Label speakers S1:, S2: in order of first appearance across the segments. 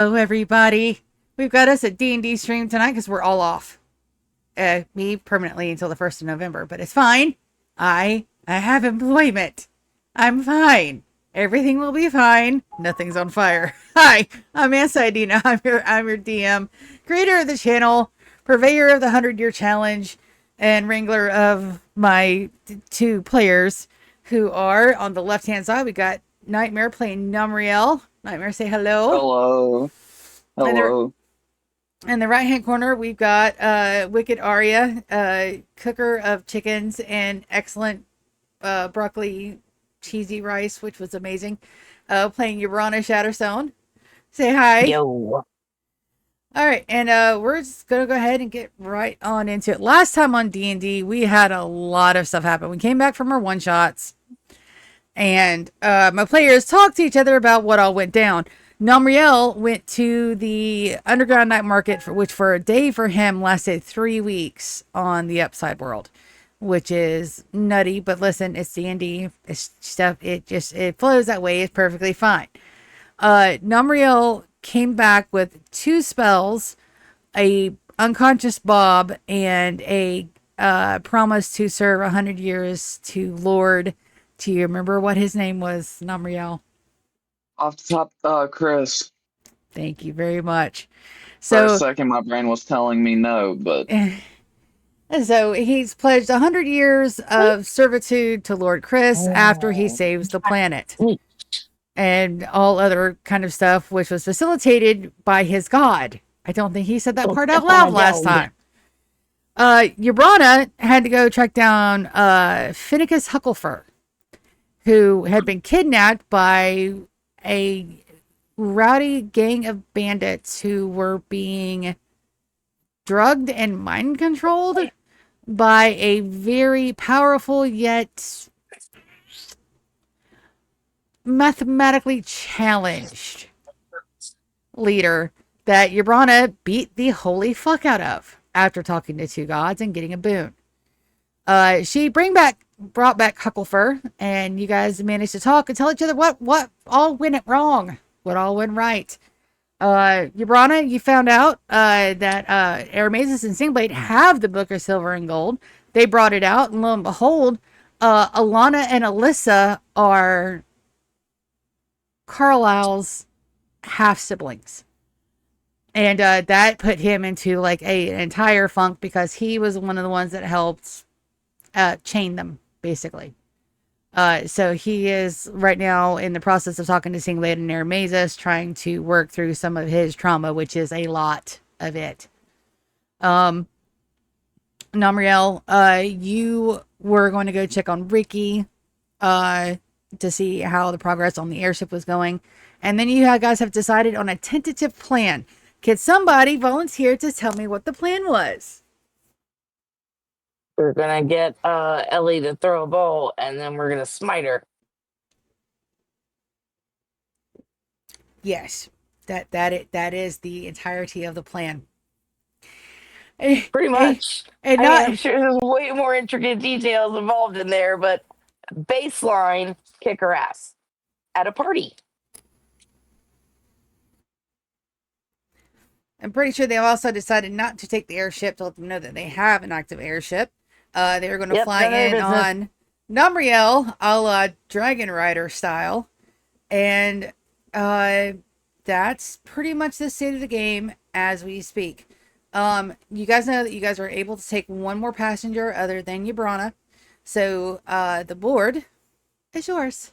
S1: Hello, everybody. We've got us a D&D stream tonight because we're all off. Me permanently until the 1st of November, but it's fine. I have employment. I'm fine. Everything will be fine. Nothing's on fire. Hi, I'm Ansidina. I'm your DM, creator of the channel, purveyor of the 100-year challenge, and wrangler of my two players who are on the left-hand side. We got Nightmare playing Numriel. Nightmare, say hello.
S2: Hello.
S1: And the
S2: Hello.
S1: in the right hand corner, we've got Wicked Arya, cooker of chickens and excellent broccoli cheesy rice, which was amazing. Playing Urana Shatterstone. Say hi.
S3: Yo.
S1: All right, and we're just gonna go ahead and get right on into it. Last time on D&D, we had a lot of stuff happen. We came back from our one shots, and my players talked to each other about what all went down. Namriel went to the underground night market, which for a day for him lasted 3 weeks on the upside world, which is nutty. But listen, it's D&D. It's stuff. It flows that way. It's perfectly fine. Namriel came back with 2 spells, a unconscious Bob, and a promise to serve 100 years to Lord. Do you remember what his name was, Namriel?
S2: Off the top, Chris.
S1: Thank you very much.
S2: For a
S1: So,
S2: second, my brain was telling me no, but
S1: so he's pledged 100 years of servitude to Lord Chris after he saves the planet and all other kind of stuff, which was facilitated by his god. I don't think he said that part out loud last time. Yabrana had to go track down Finnicus Hucklefur, who had been kidnapped by a rowdy gang of bandits who were being drugged and mind controlled by a very powerful yet mathematically challenged leader that Yabrana beat the holy fuck out of after talking to 2 gods and getting a boon. She brought back Hucklefur, and you guys managed to talk and tell each other what all went wrong, what all went right. Yabrana, you found out that Aramazes and Singblade have the Book of Silver and Gold. They brought it out, and lo and behold, Alana and Alyssa are Carlisle's half siblings. And that put him into like an entire funk because he was one of the ones that helped chain them, basically. So he is right now in the process of talking to Singblade and Aramazes, trying to work through some of his trauma, which is a lot of it. Namriel, you were going to go check on Ricky to see how the progress on the airship was going. And then you guys have decided on a tentative plan. Could somebody volunteer to tell me what the plan was?
S3: We're gonna get Ellie to throw a ball, and then we're gonna smite her.
S1: Yes, that is the entirety of the plan.
S3: Pretty much.
S1: And
S3: I mean,
S1: not
S3: I'm sure there's way more intricate details involved in there, but baseline, kick her ass at a party.
S1: I'm pretty sure they also decided not to take the airship to let them know that they have an active airship. They were going to fly in on Namriel, a la Dragon Rider style. And that's pretty much the state of the game as we speak. You guys know that you guys were able to take one more passenger other than Yabrana. So the board is yours.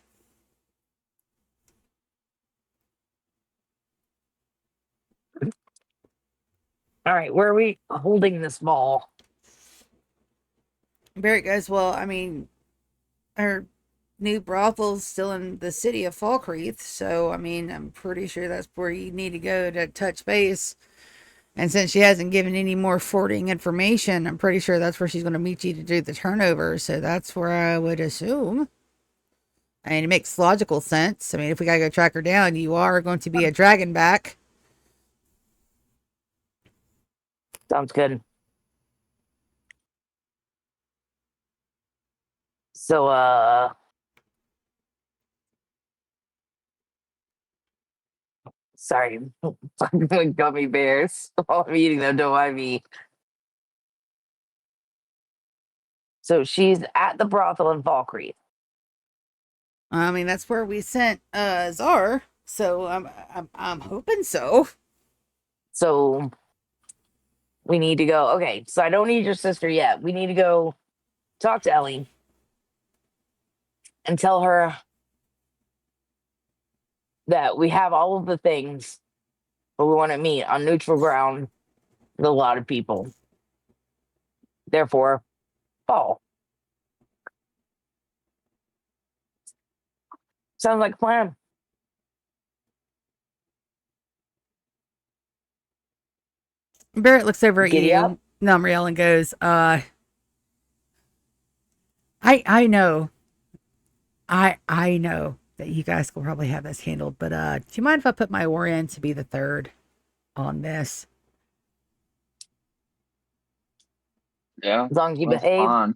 S3: All right, where are we holding this ball?
S1: Barrett goes, well, I mean, her new brothel's still in the city of Falkreath, so, I mean, I'm pretty sure that's where you need to go to touch base. And since she hasn't given any more forwarding information, I'm pretty sure that's where she's going to meet you to do the turnover, so that's where I would assume. I mean, it makes logical sense. I mean, if we gotta go track her down, you are going to be a dragonback.
S3: Sounds good. So, Sorry, fucking gummy bears. While I'm eating them, don't mind me. So she's at the brothel in Valkyrie.
S1: I mean, that's where we sent Czar, so I'm hoping so.
S3: So we need to go. Okay, so I don't need your sister yet. We need to go talk to Ellie and tell her that we have all of the things, but we want to meet on neutral ground with a lot of people. Therefore, fall. Sounds like a plan.
S1: Barrett looks over at
S3: Giddy
S1: you,
S3: up.
S1: Numriel, and goes, I know. I know that you guys will probably have this handled, but do you mind if I put my war in to be the third on this?
S2: Yeah,
S3: As long as you
S2: that's
S3: behave.
S2: fine.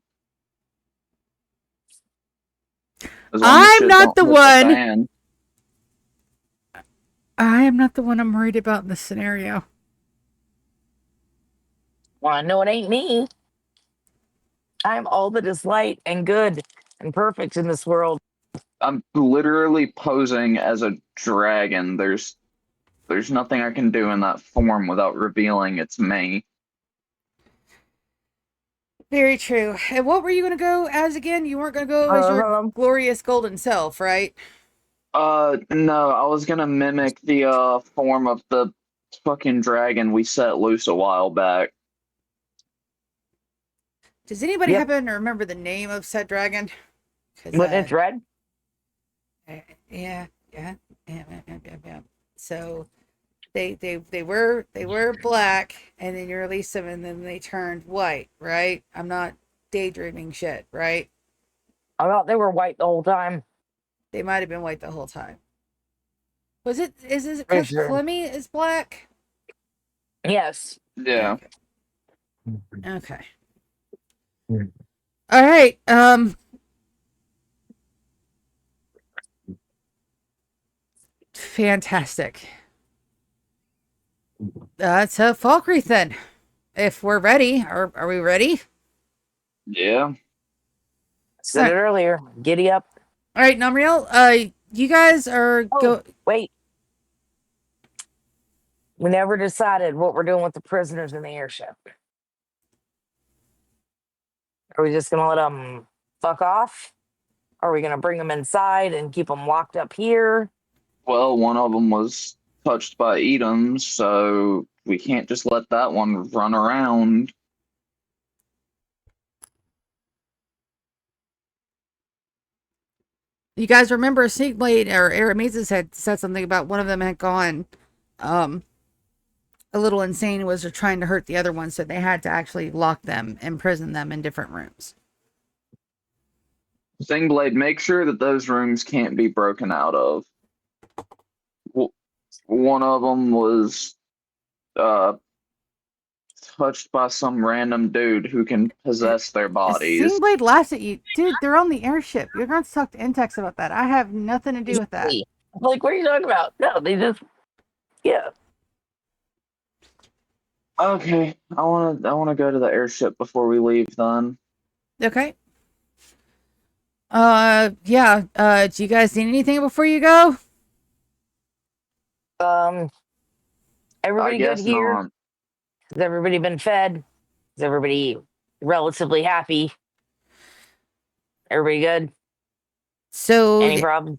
S2: As long as
S1: I'm
S2: shit
S1: not
S2: don't
S1: the
S2: hit
S1: one.
S2: fan.
S1: I am not the one I'm worried about in this scenario.
S3: Well, I know it ain't me. I'm all that is light and good and perfect in this world.
S2: I'm literally posing as a dragon. There's nothing I can do in that form without revealing it's me.
S1: Very true. And what were you going to go as again? You weren't going to go as your glorious golden self, right?
S2: No, I was gonna mimic the form of the fucking dragon we set loose a while back.
S1: Does anybody
S3: Yep.
S1: happen to remember the name of said dragon?
S3: Wasn't it red?
S1: Yeah. So they were black, and then you release them, and then they turned white, right? I'm not daydreaming shit, right?
S3: I thought they were white the whole time.
S1: They might have been white the whole time. Is it
S3: Pretty
S1: because
S3: sure.
S1: Clemmy is black?
S3: Yes.
S2: Yeah.
S1: Okay. All right. Fantastic. So Falkreath then. If we're ready, are we ready?
S2: Yeah.
S3: Said it earlier. Giddy up.
S1: All right, Namriel, you guys are
S3: Wait. We never decided what we're doing with the prisoners in the airship. Are we just gonna let them fuck off? Are we gonna bring them inside and keep them locked up here?
S2: Well, one of them was touched by Edom, so we can't just let that one run around.
S1: You guys remember Sneakblade or Aramezes had said something about one of them had gone a little insane, was trying to hurt the other one, so they had to actually lock them, imprison them in different rooms.
S2: Singblade, make sure that those rooms can't be broken out of. One of them was touched by some random dude who can possess their bodies.
S1: Singblade laughs at you. Dude, they're on the airship. You're going to talk to Intex about that. I have nothing to do with that.
S3: Like, what are you talking about? No, they just, yeah.
S2: Okay, I wanna go to the airship before we leave then.
S1: Okay. Yeah. Do you guys need anything before you go?
S3: Everybody
S2: I
S3: good
S2: guess
S3: here?
S2: not.
S3: Has everybody been fed? Is everybody relatively happy? Everybody good?
S1: So
S3: Any problems?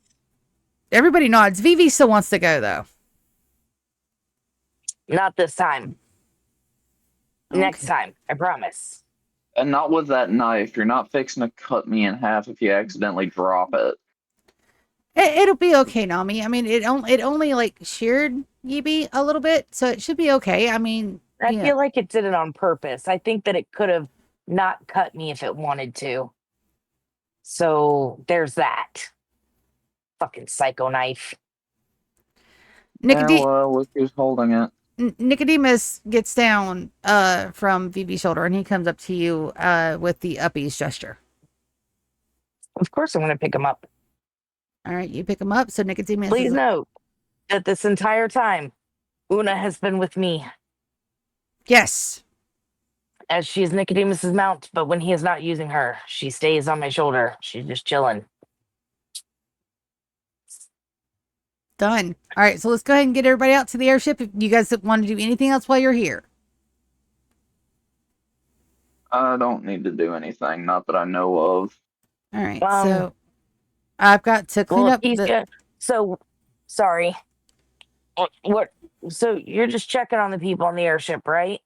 S1: everybody nods. Vivi still wants to go though.
S3: Not this time.
S1: Okay.
S3: Next time, I promise.
S2: And not with that knife. You're not fixing to cut me in half if you accidentally drop it.
S1: It'll be okay, Nami. I mean, it only like sheared Yibi a little bit, so it should be okay. I mean,
S3: I feel like it did it on purpose. I think that it could have not cut me if it wanted to. So there's that. Fucking psycho knife.
S2: Yeah, well, look who's holding it.
S1: Nicodemus gets down from Vivi's shoulder, and he comes up to you with the uppies gesture.
S3: Of course I'm going to pick him up.
S1: All right, you pick him up. So Nicodemus
S3: Please note, that this entire time, Una has been with me
S1: Yes.
S3: as she is Nicodemus's mount, but when he is not using her, she stays on my shoulder. She's just chilling.
S1: Done. All right, so let's go ahead and get everybody out to the airship. If you guys want to do anything else while you're here.
S2: I don't need to do anything, not that I know of.
S1: All right,
S3: Um,
S1: so I've got to clean
S3: Well, if
S1: up
S3: he's
S1: the.
S3: good. So, sorry. What? So you're just checking on the people on the airship, right?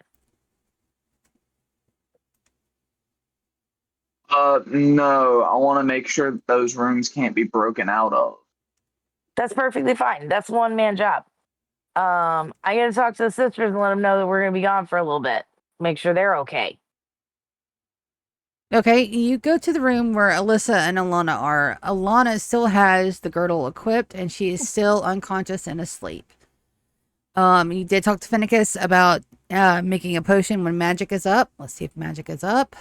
S2: No, I want to make sure that those rooms can't be broken out of.
S3: That's perfectly fine. That's one man job. I got to talk to the sisters and let them know that we're going to be gone for a little bit. Make sure they're okay.
S1: Okay, you go to the room where Alyssa and Alana are. Alana still has the girdle equipped, and she is still unconscious and asleep. You did talk to Finnicus about making a potion when magic is up. Let's see if magic is up.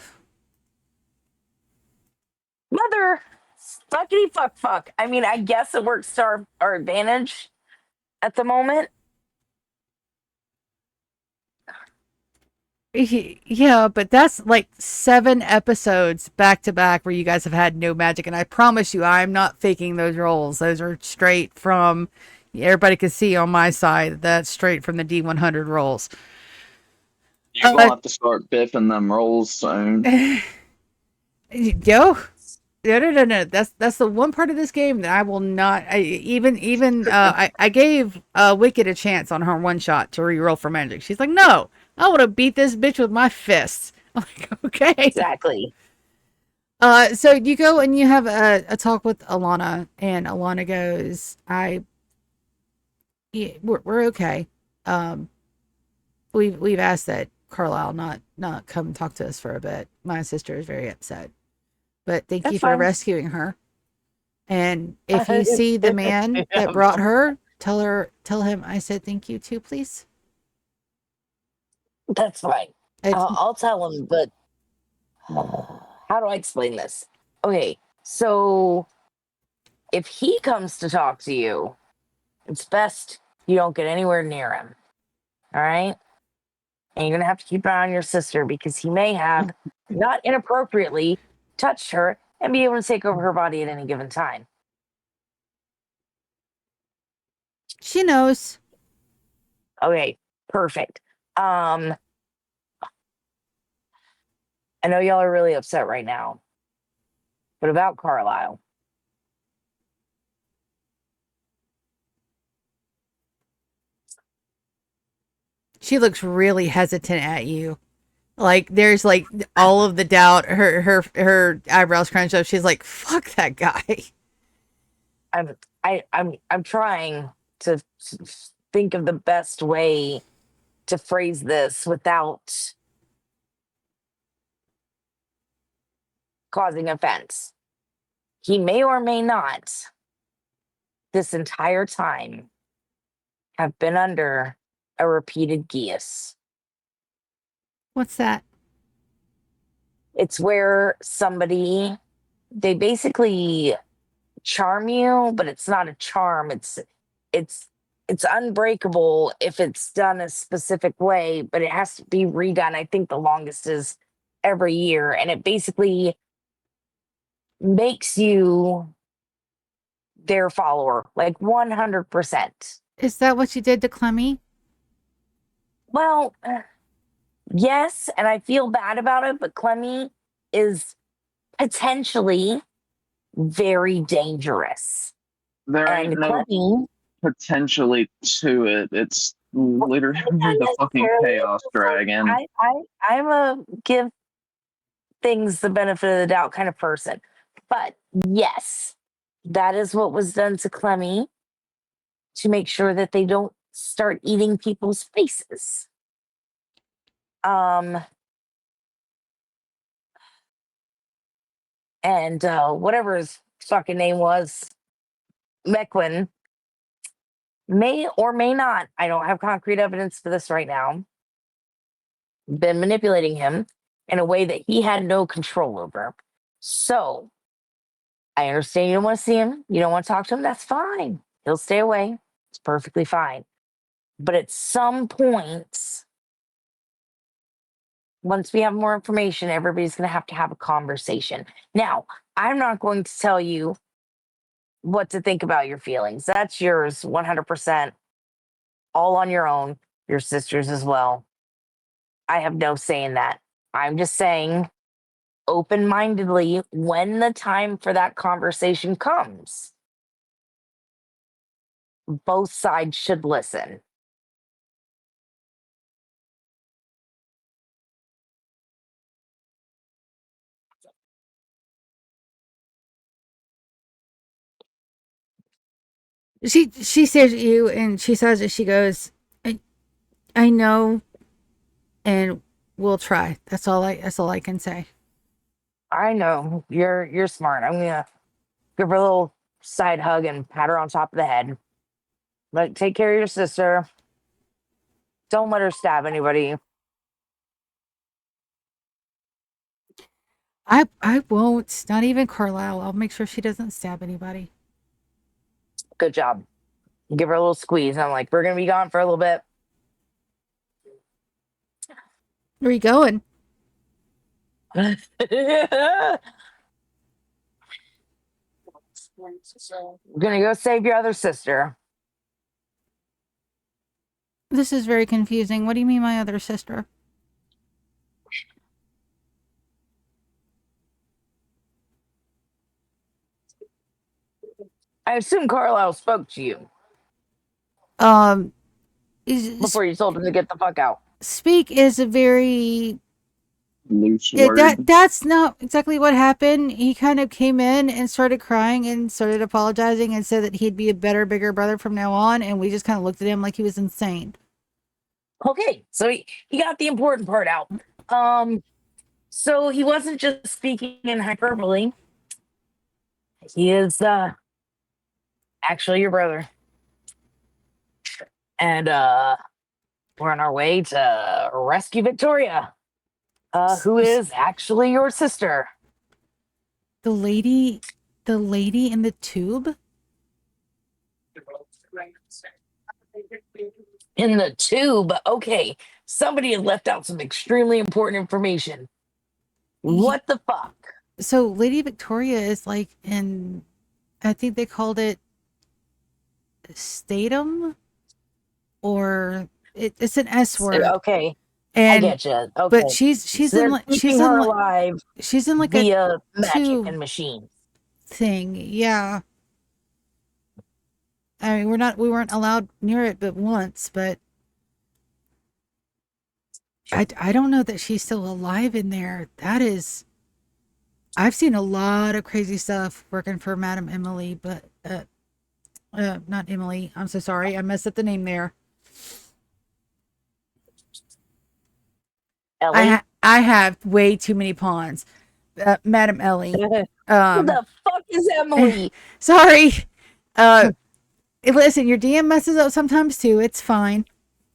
S3: Mother, fuckity fuck. I mean, I guess it works to our advantage at the moment.
S1: Yeah, but that's like 7 episodes back to back where you guys have had no magic, and I promise you, I'm not faking those rolls. Those are straight from. Everybody can see on my side that's straight from the D100 rolls.
S2: You're gonna have to start biffing them rolls soon.
S1: Yo, no. That's the one part of this game that I will not. I gave Wicked a chance on her one shot to reroll for magic. She's like, no, I want to beat this bitch with my fists. I'm like, okay,
S3: Exactly.
S1: So you go and you have a talk with Alana, and Alana goes, we're okay. We've asked that Carlisle not come talk to us for a bit. My sister is very upset. But thank you for rescuing her. And if you see the man that brought her, tell him I said thank you too, please.
S3: That's fine. I'll tell him, but how do I explain this? Okay, so if he comes to talk to you, it's best you don't get anywhere near him. All right? And you're going to have to keep an eye on your sister because he may have, not inappropriately, touched her and be able to take over her body at any given time.
S1: She knows.
S3: Okay, perfect. I know y'all are really upset right now, but about Carlisle.
S1: She looks really hesitant at you. Like there's like all of the doubt. Her eyebrows crunched up. She's like, "Fuck that guy."
S3: I'm trying to think of the best way to phrase this without causing offense. He may or may not, this entire time, have been under a repeated geas.
S1: What's that?
S3: It's where they basically charm you, but it's not a charm. It's unbreakable if it's done a specific way, but it has to be redone. I think the longest is every year, and it basically makes you their follower, like 100%.
S1: Is that what you did to Clemmy?
S3: Well, yes, and I feel bad about it, but Clemmy is potentially very dangerous.
S2: There
S3: And
S2: ain't no
S3: Clemmy,
S2: potentially to it. It's literally
S3: not
S2: the fucking
S3: necessarily.
S2: chaos dragon.
S3: I'm a give things the benefit of the doubt kind of person. But yes, that is what was done to Clemmy to make sure that they don't start eating people's faces. And whatever his fucking name was, Mequin, may or may not, I don't have concrete evidence for this right now, been manipulating him in a way that he had no control over. So I understand you don't want to see him. You don't want to talk to him. That's fine. He'll stay away. It's perfectly fine. But at some point, once we have more information, everybody's going to have a conversation. Now, I'm not going to tell you what to think about your feelings. That's yours 100%, all on your own, your sisters as well. I have no say in that. I'm just saying open mindedly when the time for that conversation comes. Both sides should listen.
S1: She stares at you and she says it. She goes, I know, and we'll try. That's all I can say.
S3: I know you're smart. I'm gonna give her a little side hug and pat her on top of the head. Like, take care of your sister. Don't let her stab anybody.
S1: I won't. Not even Carlisle. I'll make sure she doesn't stab anybody.
S3: Good job. Give her a little squeeze. I'm like, we're gonna be gone for a little bit.
S1: Where are you going?
S3: We're gonna go save your other sister.
S1: This is very confusing. What do you mean, my other sister?
S3: I assume Carlisle spoke to you
S1: Is,
S3: before you told him to get the fuck out.
S1: speak is a very
S2: Loose word.
S1: that's not exactly what happened. He kind of came in and started crying and started apologizing and said that he'd be a better, bigger brother from now on. And we just kind of looked at him like he was insane.
S3: Okay, so he got the important part out. So he wasn't just speaking in hyperbole. He is actually your brother. And we're on our way to rescue Victoria, who is actually your sister.
S1: The lady in the tube?
S3: In the tube. Okay, somebody had left out some extremely important information. What the fuck?
S1: So Lady Victoria is like in, I think they called it Statum, or it's an S word.
S3: Okay,
S1: And
S3: I get you. Okay,
S1: but she's
S3: so they're keeping her alive
S1: she's in like
S3: via
S1: a
S3: magic
S1: tube
S3: and machines.
S1: thing. Yeah. I mean, we weren't allowed near it but once, but I don't know that she's still alive in there. That is, I've seen a lot of crazy stuff working for Madame Emily, but not Emily. I'm so sorry. I messed up the name there.
S3: Ellie?
S1: I have way too many pawns. Madame Ellie.
S3: Who the fuck is Emily?
S1: Sorry. Listen, your DM messes up sometimes too. It's fine.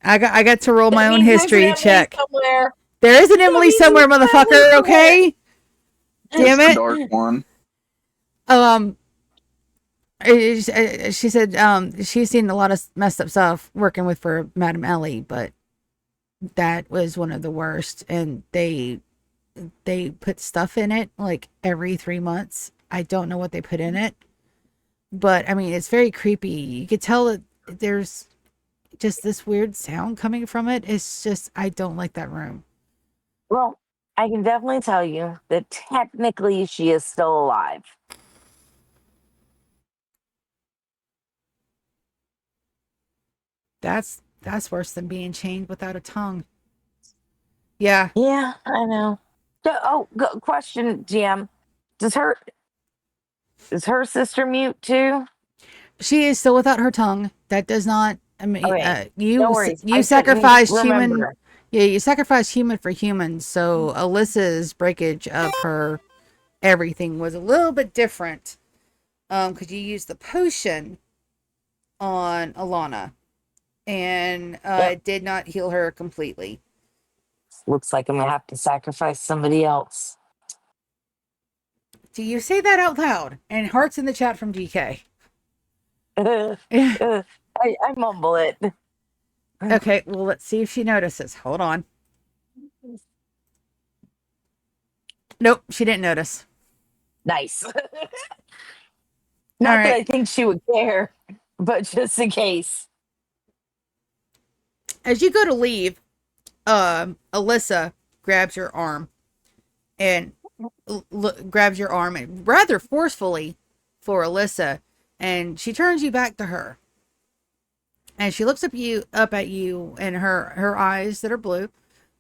S1: I got to roll my own history check.
S3: Somewhere.
S1: There is an Emily somewhere, motherfucker. Okay. Damn
S2: It's
S1: it.
S2: the dark one.
S1: She said she's seen a lot of messed up stuff working with for Madame Ellie, but that was one of the worst. And they put stuff in it like every 3 months. I don't know what they put in it, but I mean, it's very creepy. You could tell that there's just this weird sound coming from it. It's just, I don't like that room.
S3: Well, I can definitely tell you that technically she is still alive.
S1: That's worse than being chained without a tongue. Yeah.
S3: Yeah, I know. Question, GM. Is her sister mute too?
S1: She is still without her tongue. That does not, I mean,
S3: Okay,
S1: you
S3: no worries. I
S1: sacrificed
S3: couldn't
S1: human.
S3: remember.
S1: Yeah, you sacrificed human for human. So Alyssa's breakage of her everything was a little bit different. Because you used the potion on Alana, and it did not heal her completely.
S3: Looks like I'm gonna have to sacrifice somebody else.
S1: Do you say that out loud? And hearts in the chat from DK.
S3: I mumble it.
S1: Okay, well, let's see if she notices. Hold on. Nope, she didn't notice.
S3: Nice.
S1: All
S3: Not that
S1: right.
S3: I think she would care, but just in case.
S1: As you go to leave, Alyssa grabs your arm and grabs your arm and rather forcefully for Alyssa, and she turns you back to her. And she looks up at you, and her eyes that are blue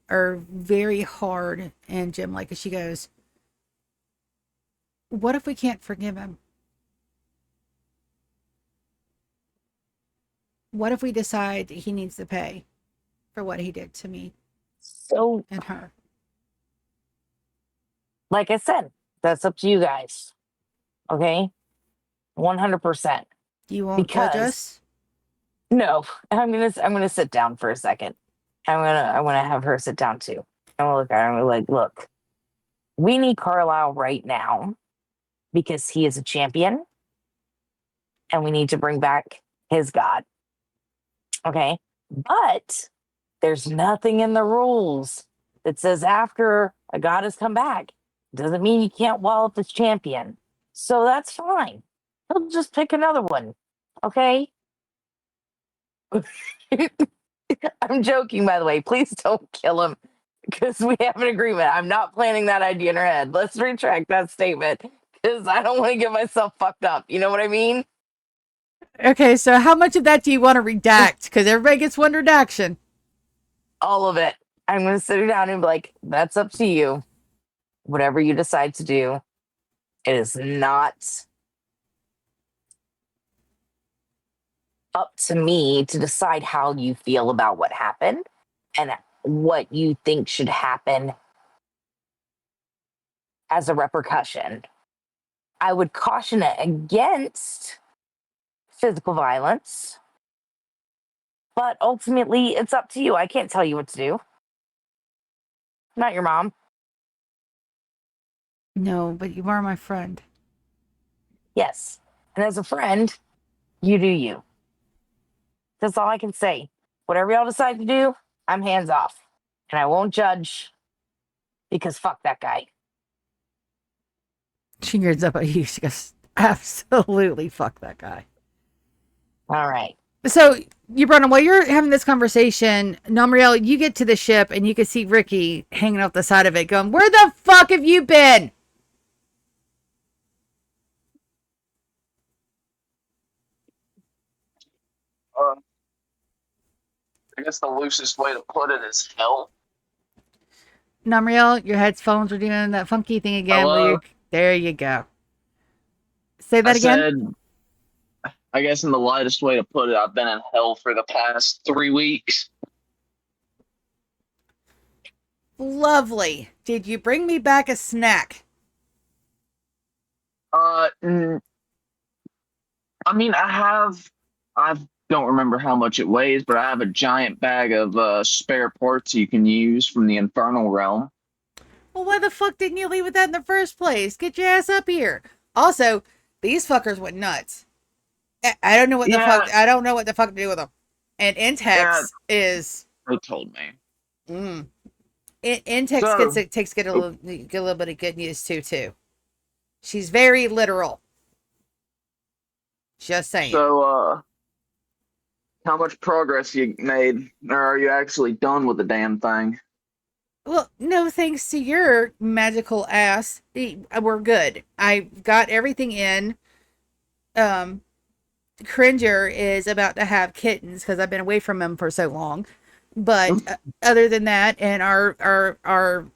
S1: are very hard and Jim like as she goes, "What if we can't forgive him? What if we decide he needs to pay for what he did to me
S3: So,
S1: and her?"
S3: like I said, that's up to you guys. Okay? 100%.
S1: You won't judge
S3: Because
S1: us?
S3: no, I'm gonna sit down for a second. I'm gonna have her sit down too. I'm gonna look at her and be like, look, we need Carlisle right now because he is a champion and we need to bring back his god. Okay. But there's nothing in the rules that says after a god has come back, doesn't mean you can't wallop this champion. So that's fine. He'll just pick another one. Okay. I'm joking, by the way. Please don't kill him because we have an agreement. I'm not planning that idea in her head. Let's retract that statement because I don't want to get myself fucked up. You know what I mean?
S1: Okay, so how much of that do you want to redact? Because everybody gets one redaction.
S3: All of it. I'm going to sit her down and be like, that's up to you. Whatever you decide to do, it is not up to me to decide how you feel about what happened and what you think should happen as a repercussion. I would caution it against physical violence, but ultimately it's up to you. I can't tell you what to do. I'm not your mom.
S1: No, but you are my friend.
S3: Yes. And as a friend, you do you. That's all I can say. Whatever y'all decide to do, I'm hands off. And I won't judge because fuck that guy.
S1: She grins up at you. She goes, absolutely fuck that guy.
S3: All right.
S1: So, you brought him, while you're having this conversation, Namriel, you get to the ship and you can see Ricky hanging off the side of it going, "Where the fuck have you been?"
S2: Uh, I guess the loosest way to put it is hell.
S1: Namriel, your headphones are doing that funky thing again where
S2: Hello?
S1: you're, there you go. Say
S2: I
S1: that again.
S2: said, I guess in the lightest way to put it, I've been in hell for the past 3 weeks.
S1: Lovely. Did you bring me back a snack?
S2: I mean, I don't remember how much it weighs, but I have a giant bag of spare parts you can use from the infernal realm.
S1: Well, why the fuck didn't you leave with that in the first place? Get your ass up here. Also, these fuckers went nuts. I don't know what the fuck.
S2: Yeah,
S1: I don't know what the fuck to do with them. And
S2: yeah,
S1: Intex is.
S2: they told me.
S1: Mm, Intex gets
S2: So,
S1: it takes get a little bit of good news too. She's very literal. Just saying.
S2: so, how much progress you made, or are you actually done with the damn thing?
S1: Well, no thanks to your magical ass, we're good. I got everything in. Um, Cringer is about to have kittens because I've been away from him for so long. But other than that, and our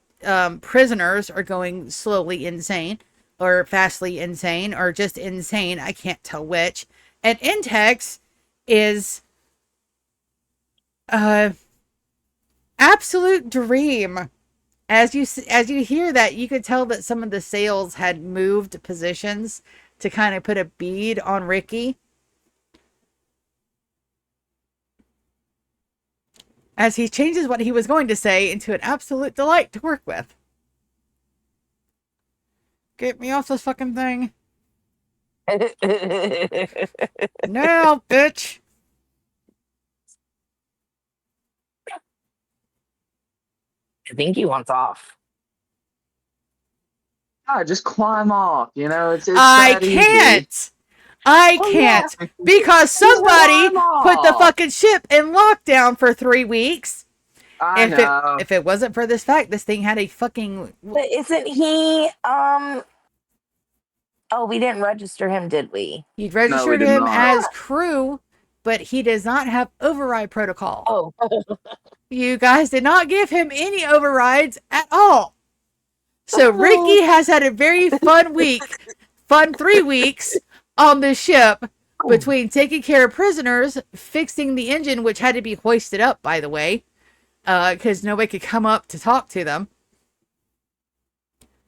S1: prisoners are going slowly insane, or fastly insane, or just insane. I can't tell which. And Intex is absolute dream. As you hear that, you could tell that some of the sails had moved positions to kind of put a bead on Ricky as he changes what he was going to say into an absolute delight to work with. Get me off this fucking thing. Now, bitch.
S3: I think he wants off.
S2: Just climb off. It's
S1: I
S2: that easy.
S1: can't. I
S3: Oh yeah,
S1: can't because
S3: just
S1: somebody
S3: climb
S1: put the
S3: off.
S1: fucking ship in lockdown for 3 weeks.
S2: I
S1: If it
S2: know.
S1: if it wasn't for this fact, this thing had a fucking.
S3: But isn't he? Oh, we didn't register him, did we?
S1: You'd
S2: No, we
S1: registered
S2: did
S1: him
S2: not.
S1: as crew, but he does not have override protocol.
S3: Oh,
S1: You guys did not give him any overrides at all. So Ricky has had a very fun 3 weeks on the ship between taking care of prisoners, fixing the engine, which had to be hoisted up, by the way, because nobody could come up to talk to them.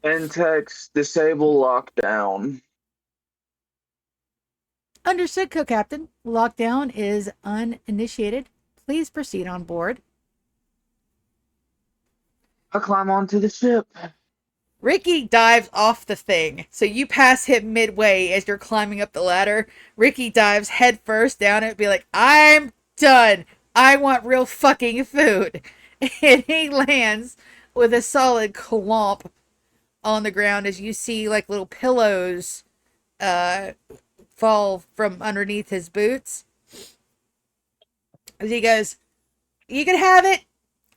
S2: Intex disable lockdown.
S1: Understood, co-captain. Lockdown is uninitiated. Please proceed on board.
S2: I climb onto the ship.
S1: Ricky dives off the thing. So you pass him midway as you're climbing up the ladder. Ricky dives head first down it and be like, I'm done. I want real fucking food. And he lands with a solid clomp on the ground as you see like little pillows fall from underneath his boots. As he goes, you can have it.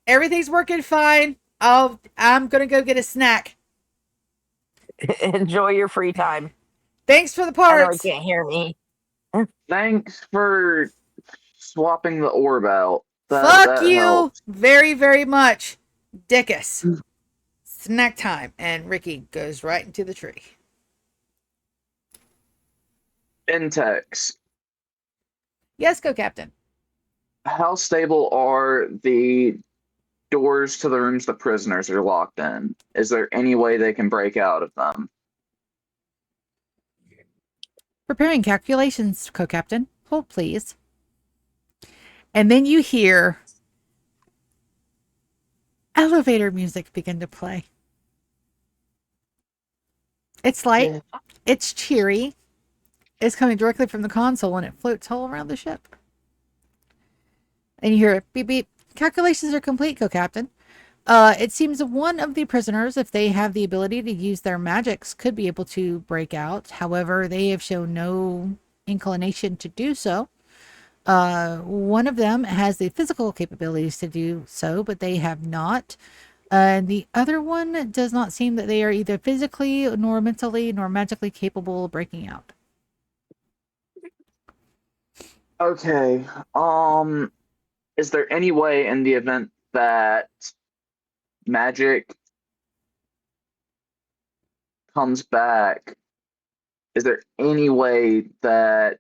S1: Everything's working fine. I'm gonna go get a snack.
S3: enjoy your free time.
S1: Thanks for the
S3: I know he
S1: parts.
S3: can't hear me.
S2: Thanks for swapping the orb out.
S1: Fuck you
S2: helps.
S1: very, very much. Dickus. Snack time. And Ricky goes right into the tree.
S2: Intex.
S1: Yes, co-captain.
S2: How stable are the doors to the rooms the prisoners are locked in? Is there any way they can break out of them?
S1: Preparing calculations, co-captain. Hold, please. And then you hear elevator music begin to play. It's light. It's cheery. It's coming directly from the console and it floats all around the ship. And you hear it beep beep. Calculations are complete, co-captain. It seems one of the prisoners, if they have the ability to use their magics, could be able to break out. However, they have shown no inclination to do so. One of them has the physical capabilities to do so, but they have not. And the other one does not seem that they are either physically, nor mentally, nor magically capable of breaking out.
S2: Okay. Is there any way in the event that magic comes back, is there any way that,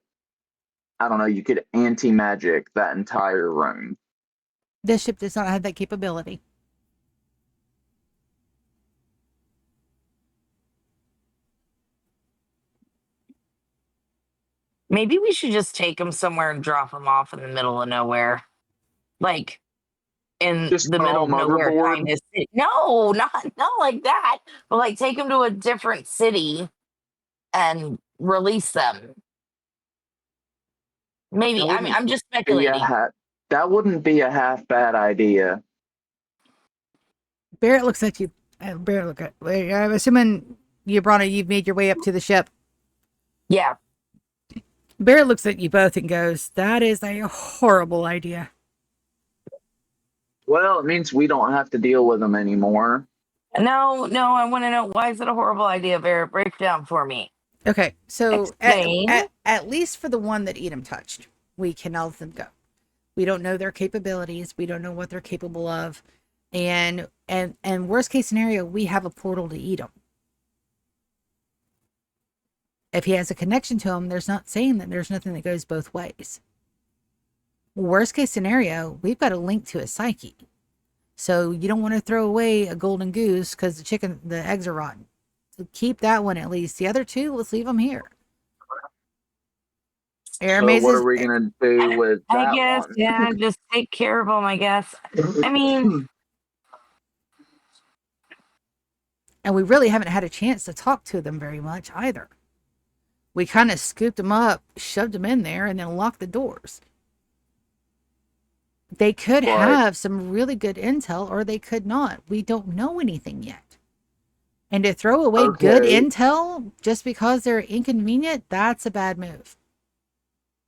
S2: I don't know, you could anti-magic that entire room?
S1: This ship does not have that capability.
S3: Maybe we should just take him somewhere and drop him off in the middle of nowhere. Like in
S2: Just
S3: the
S2: throw
S3: middle of
S2: him
S3: nowhere
S2: overboard?
S3: kind of city. No, not like that. But like take him to a different city and release them. Maybe.
S2: That
S3: I mean,
S2: wouldn't
S3: I'm just
S2: be a
S3: speculating.
S2: that wouldn't be a half bad idea.
S1: Barrett looks at you. Barrett, look at. I'm assuming you, Brana, you've made your way up to the ship.
S3: Yeah.
S1: Barrett looks at you both and goes, "That is a horrible idea."
S2: Well, it means we don't have to deal with them anymore.
S3: No, I want to know, why is it a horrible idea, Barrett? Break it down for me.
S1: Okay, so
S3: Explain.
S1: at least for the one that Edom touched, we can let them go. We don't know their capabilities. We don't know what they're capable of, and worst case scenario, we have a portal to Edom. If he has a connection to him, there's not saying that there's nothing that goes both ways. Worst case scenario, we've got a link to his psyche. So you don't want to throw away a golden goose because the eggs are rotten. So keep that one at least. The other two, let's leave them here.
S2: So what are we gonna do with that
S3: I guess,
S2: one?
S3: yeah, just take care of them, I guess. I mean,
S1: and we really haven't had a chance to talk to them very much either. We kind of scooped them up, shoved them in there, and then locked the doors. They could
S2: But
S1: have some really good intel or they could not. We don't know anything yet. And to throw away good
S2: okay,
S1: intel just because they're inconvenient, that's a bad move.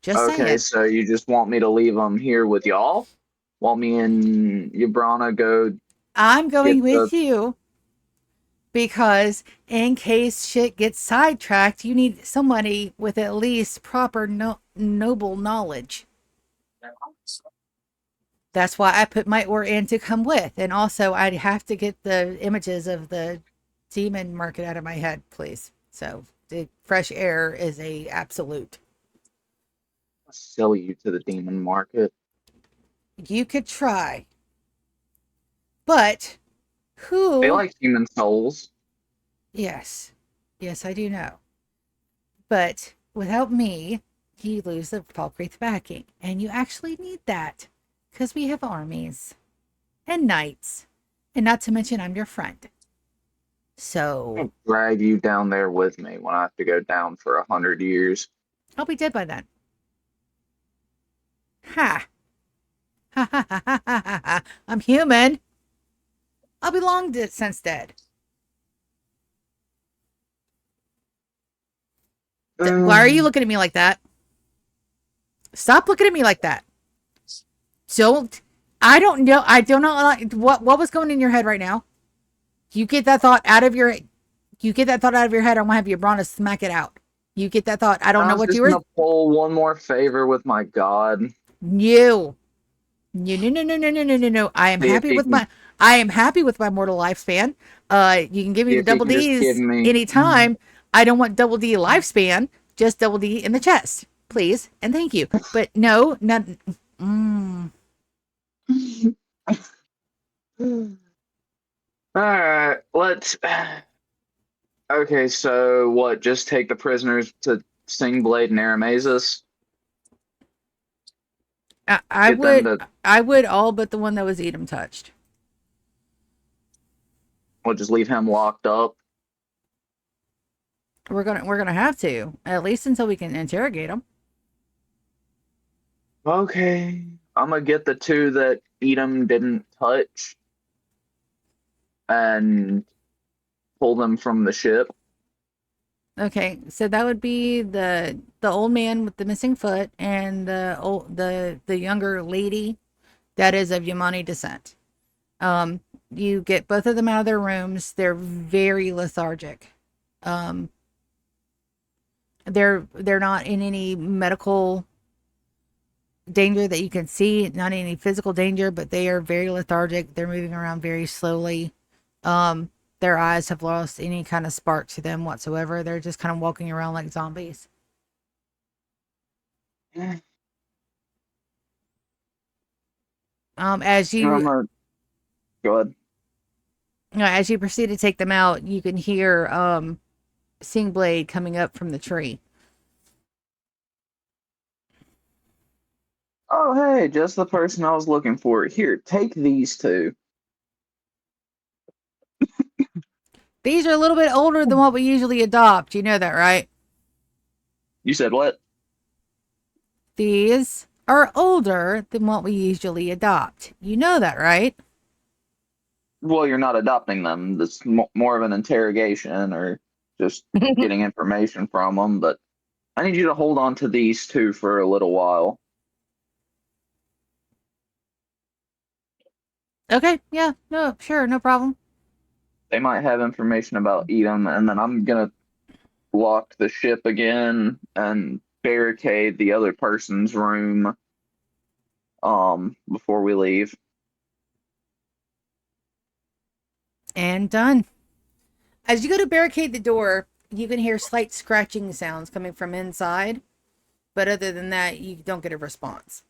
S1: Just
S2: okay,
S1: saying.
S2: so you just want me to leave them here with y'all? Want me and Yabrana go
S1: I'm
S2: get
S1: going
S2: the?
S1: with you because in case shit gets sidetracked, you need somebody with at least proper noble knowledge. That's why I put my or in to come with. And also, I'd have to get the images of the demon market out of my head, please. So the fresh air is a absolute.
S2: Sell you to the demon market.
S1: You could try, but
S2: They
S1: who?
S2: like human souls.
S1: Yes, yes, I do know. But without me, you lose the Falkreath backing, and you actually need that because we have armies and knights, and not to mention I'm your friend. So
S2: I'll drag you down there with me when I have to go down for 100 years.
S1: I'll be dead by then. Ha! Ha ha ha ha ha ha! I'm human. I'll be long since dead. Why are you
S2: Um,
S1: looking at me like that? Stop looking at me like that. Don't. I don't know. I don't know what was going in your head right now. You get that thought out of your. You get that thought out of your head. I'm gonna have your Brana smack it out. You get that thought. I don't
S2: I
S1: know
S2: was
S1: what
S2: just
S1: you were.
S2: gonna pull one more favor with my god.
S1: You. No, no, no, no, no, no, no, no, no. I am
S2: See if
S1: happy
S2: he
S1: with
S2: can
S1: my. I am happy with my mortal lifespan. You can give me
S2: see
S1: the
S2: if he
S1: double
S2: can just give
S1: D's
S2: me.
S1: anytime. I don't want double D lifespan. Just double D in the chest, please, and thank you. But no, not. Mm,
S2: Alright, let's okay, so what, just take the prisoners to Sing Blade and Aramazes?
S1: I
S2: Get them
S1: would.
S2: to
S1: I would all but the one that was Edom touched.
S2: we'll just leave him locked up.
S1: We're gonna have to at least until we can interrogate him.
S2: Okay. I'm gonna get the two that Edom didn't touch and pull them from the ship.
S1: Okay, so that would be the old man with the missing foot and the younger lady that is of Yamani descent. Um, you get both of them out of their rooms. They're very lethargic. Um, they're not in any medical danger that you can see, not any physical danger, but they are very lethargic. They're moving around very slowly. Um, their eyes have lost any kind of spark to them whatsoever. They're just kind of walking around like zombies. As
S2: I'm
S1: you
S2: gonna go ahead.
S1: as you proceed to take them out, you can hear Sing Blade coming up from the tree.
S2: Oh, hey, just the person I was looking for. Here, take these two.
S1: These are a little bit older than what we usually adopt. You know that, right?
S2: You said what?
S1: These are older than what we usually adopt. You know that, right?
S2: Well, you're not adopting them. That's more of an interrogation or just getting information from them. But I need you to hold on to these two for a little while.
S1: Okay, yeah, no, sure, no problem.
S2: They might have information about Edom, and then I'm gonna lock the ship again and barricade the other person's room before we leave.
S1: And done. As you go to barricade the door, you can hear slight scratching sounds coming from inside. But other than that, you don't get a response.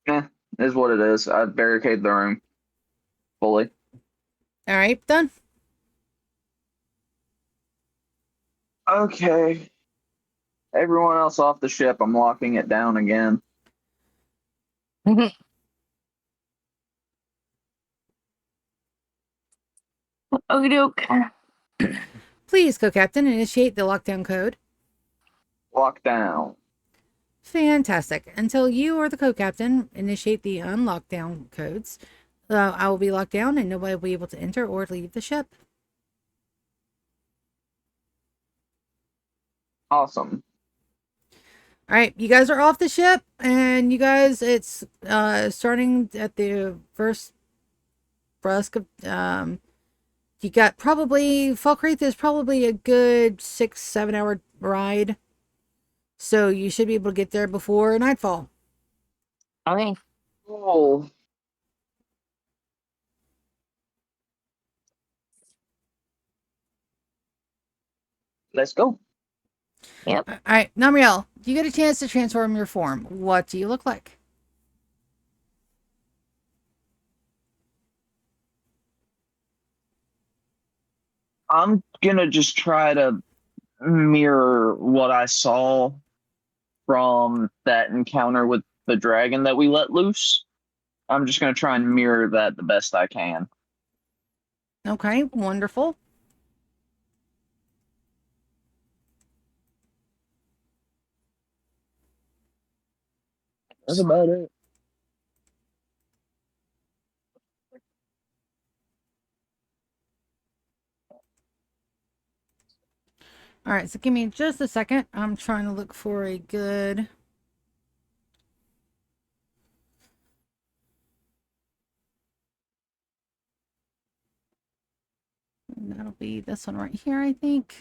S2: Eh, is what it is. I barricade the room fully.
S1: All right, done.
S2: Okay. Everyone else off the ship. I'm locking it down again.
S3: Okie doke.
S1: Please, co-captain, initiate the lockdown code.
S2: Lockdown.
S1: Fantastic. Until you or the co-captain initiate the unlockdown codes, I will be locked down and nobody will be able to enter or leave the ship.
S2: Awesome.
S1: All right, you guys are off the ship, and you guys, it's starting at the first brusque of you got probably Falkreath is probably a good 6-7 hour ride, so you should be able to get there before nightfall.
S3: Okay.
S2: Cool. Let's go.
S3: Yep.
S1: All right, Namriel, you get a chance to transform your form. What do you look like?
S2: I'm gonna just try to mirror what I saw from that encounter with the dragon that we let loose. I'm just gonna try and mirror that the best I can.
S1: Okay, wonderful.
S2: That's about it.
S1: All right, so give me just a second. I'm trying to look for a good. That'll be this one right here, I think.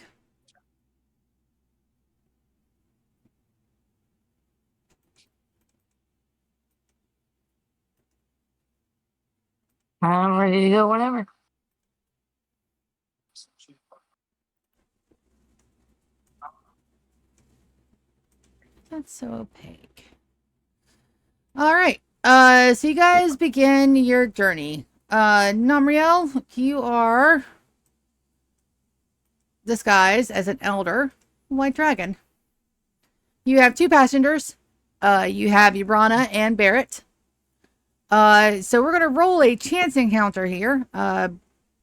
S3: I'm ready to go whenever.
S1: That's so opaque. All right. So you guys begin your journey. Namriel, you are disguised as an elder white dragon. You have two passengers. You have Urana and Barrett. So we're gonna roll a chance encounter here.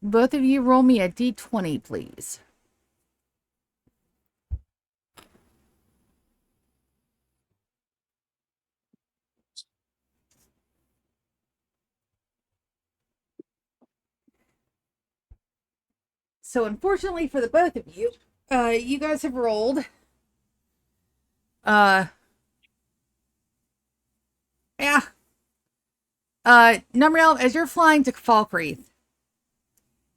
S1: Both of you roll me a d20, please. So unfortunately for the both of you, you guys have rolled. Yeah. Numriel, as you're flying to Falkreath,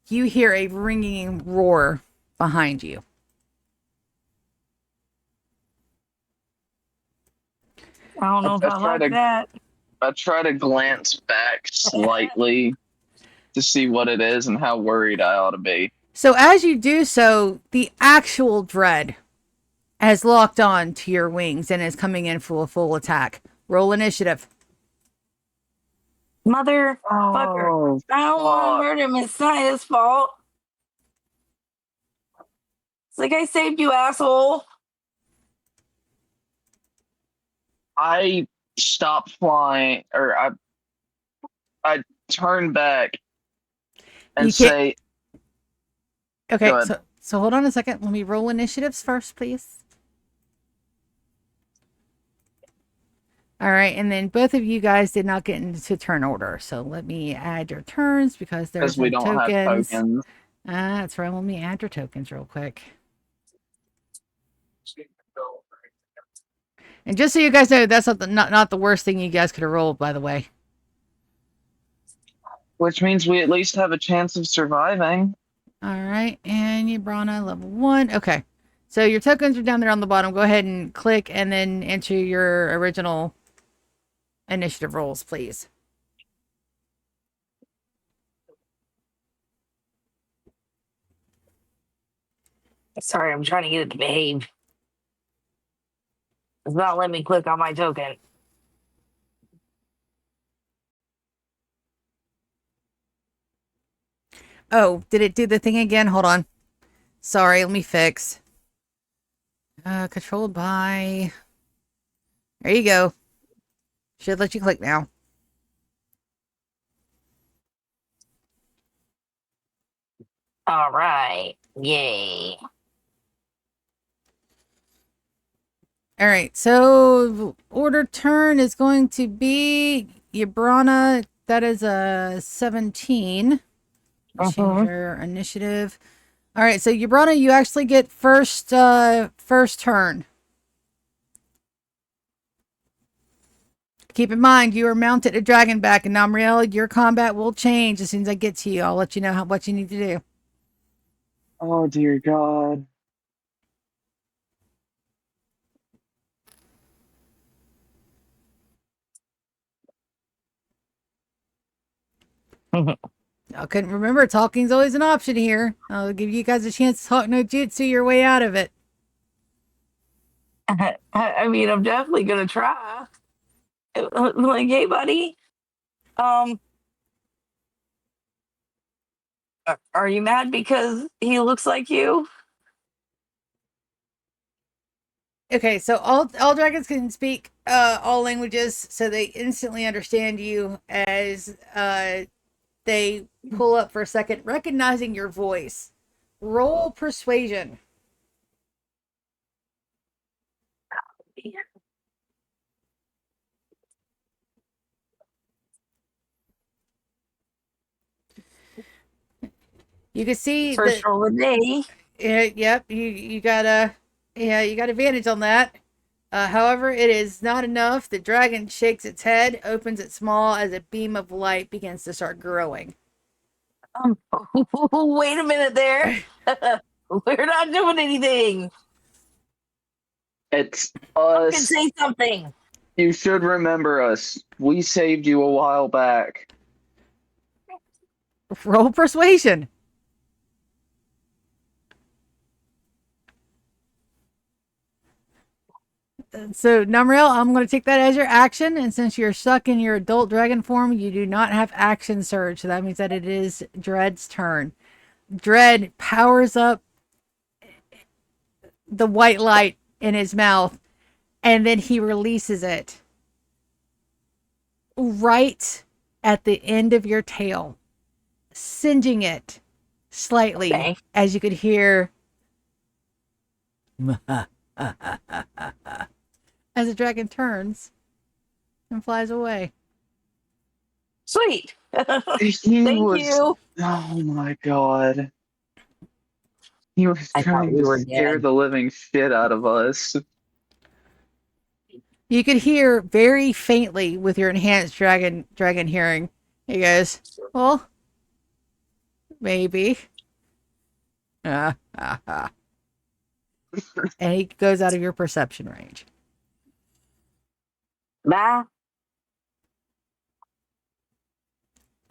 S1: you hear a ringing roar behind you.
S3: I don't know if I like that.
S2: I try to glance back slightly to see what it is and how worried I ought to be.
S1: So as you do so, the actual dread has locked on to your wings and is coming in for a full attack. Roll initiative.
S3: Motherfucker.
S2: Oh,
S3: I don't want to hurt him. It's not his fault. It's like I saved you, asshole.
S2: I stopped flying, or I turn back and say,
S1: okay, so hold on a second. Let me roll initiatives first, please. All right, and then both of you guys did not get into turn order, so let me add your turns because there's
S2: we don't have tokens.
S1: That's right. Let me add your tokens real quick. And just so you guys know, that's not the worst thing you guys could have rolled, by the way.
S2: Which means we at least have a chance of surviving.
S1: All right, and Yabrana level 1. Okay, so your tokens are down there on the bottom. Go ahead and click and then enter your original initiative rolls, please.
S3: Sorry, I'm trying to get it to behave. It's not letting me click on my token.
S1: Oh, did it do the thing again? Hold on. Sorry, let me fix. Controlled by... There you go. Should let you click now.
S3: All right. Yay.
S1: All right, so order turn is going to be Yabrana. That is a 17. Change your initiative. All right, so Yabrana, you actually get first turn. Keep in mind, you are mounted a dragonback, and Namriel, your combat will change as soon as I get to you. I'll let you know what you need to do.
S2: Oh dear God.
S1: I couldn't remember. Talking's always an option here. I'll give you guys a chance to talk no jutsu your way out of it.
S3: I mean, I'm definitely gonna try. Like, hey, buddy. Um, are you mad because he looks like you?
S1: Okay, so all dragons can speak all languages, so they instantly understand you as they pull up for a second, recognizing your voice. Roll persuasion. You can see
S3: First
S1: that.
S3: roll of the day.
S1: Yep, you got you got advantage on that. However, it is not enough. The dragon shakes its head, opens it small as a beam of light begins to start growing.
S3: Wait a minute there. We're not doing anything.
S2: It's
S3: I can
S2: us.
S3: say something.
S2: You should remember us. We saved you a while back.
S1: Roll persuasion. So, Numrail, I'm going to take that as your action. And since you're stuck in your adult dragon form, you do not have action surge. So that means that it is Dread's turn. Dread powers up the white light in his mouth, and then he releases it right at the end of your tail, singeing it slightly,
S3: Okay.
S1: as you could hear as the dragon turns and flies away.
S3: Sweet.
S2: He
S3: Thank
S2: was.
S3: you.
S2: Oh my God. He was
S3: I thought
S2: trying
S3: we
S2: to
S3: were
S2: scare
S3: dead.
S2: the living shit out of us.
S1: You could hear very faintly with your enhanced dragon hearing. He goes, "Well, maybe." And he goes out of your perception range.
S3: Bye.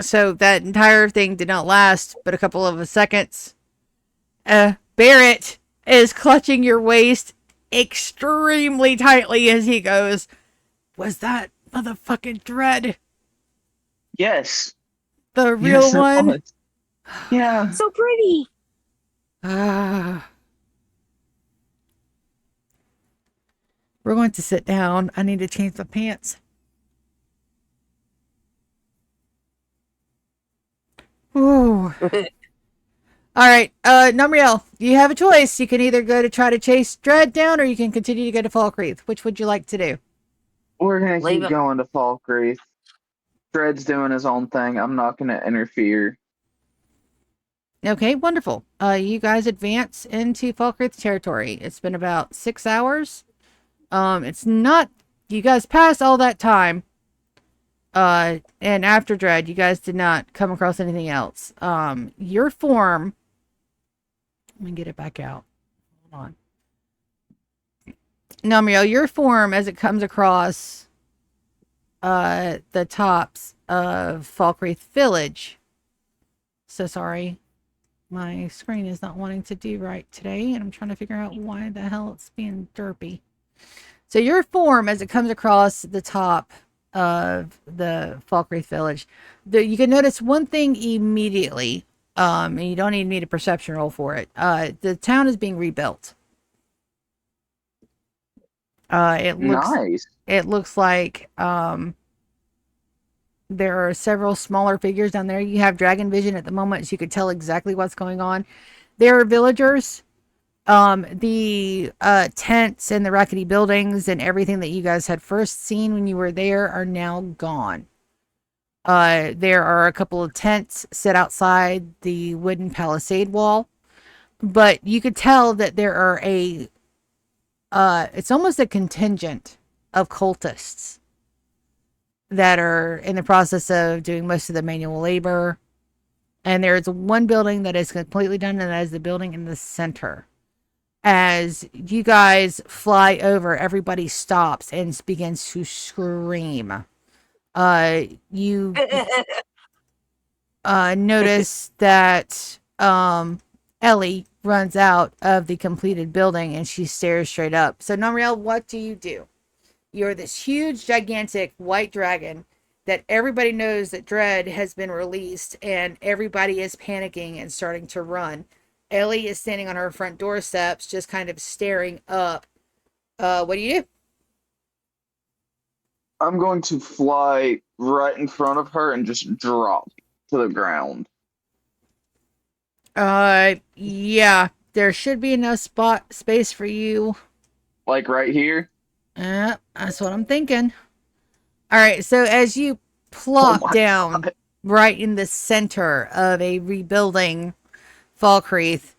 S1: So that entire thing did not last but a couple of seconds. Barrett is clutching your waist extremely tightly as he goes, "Was that motherfucking Dread
S2: Yes.
S1: the real
S2: Yes, it
S1: one?"
S2: was. Yeah.
S3: So pretty.
S1: Ah. We're going to sit down. I need to change my pants. Ooh. All right, Numriel, you have a choice. You can either go to try to chase Dread down, or you can continue to go to Falkreath. Which would you like to do?
S2: We're gonna
S3: Leave
S2: keep
S3: him.
S2: going to Falkreath. Dred's doing his own thing. I'm not gonna interfere.
S1: Okay, wonderful. You guys advance into Falkreath territory. It's been about 6 hours. It's not. You guys passed all that time. And after Dread, you guys did not come across anything else. Your form. Let me get it back out. Hold on. Namriel, your form as it comes across the tops of Falkreath Village. So sorry. My screen is not wanting to do right today, and I'm trying to figure out why the hell it's being derpy. So your form as it comes across the top of the Falkreath Village, you can notice one thing immediately, and you don't even need a perception roll for it. The town is being rebuilt.
S2: Nice.
S1: It looks like there are several smaller figures down there. You have dragon vision at the moment, so you could tell exactly what's going on. There are villagers. The tents and the rickety buildings and everything that you guys had first seen when you were there are now gone. There are a couple of tents set outside the wooden palisade wall, but you could tell that there are it's almost a contingent of cultists that are in the process of doing most of the manual labor. And there's one building that is completely done, and that is the building in the center. As you guys fly over, everybody stops and begins to scream. You notice that Ellie runs out of the completed building and she stares straight up. So, Namriel, what do you do? You're this huge, gigantic white dragon that everybody knows that Dread has been released, and everybody is panicking and starting to run. Ellie is standing on her front doorsteps, just kind of staring up. What do you do?
S2: I'm going to fly right in front of her and just drop to the ground.
S1: Yeah, there should be enough space for you.
S2: Like right here?
S1: That's what I'm thinking. All right, so as you
S2: Oh
S1: plop
S2: my
S1: down
S2: God.
S1: right in the center of a rebuilding Falkreath,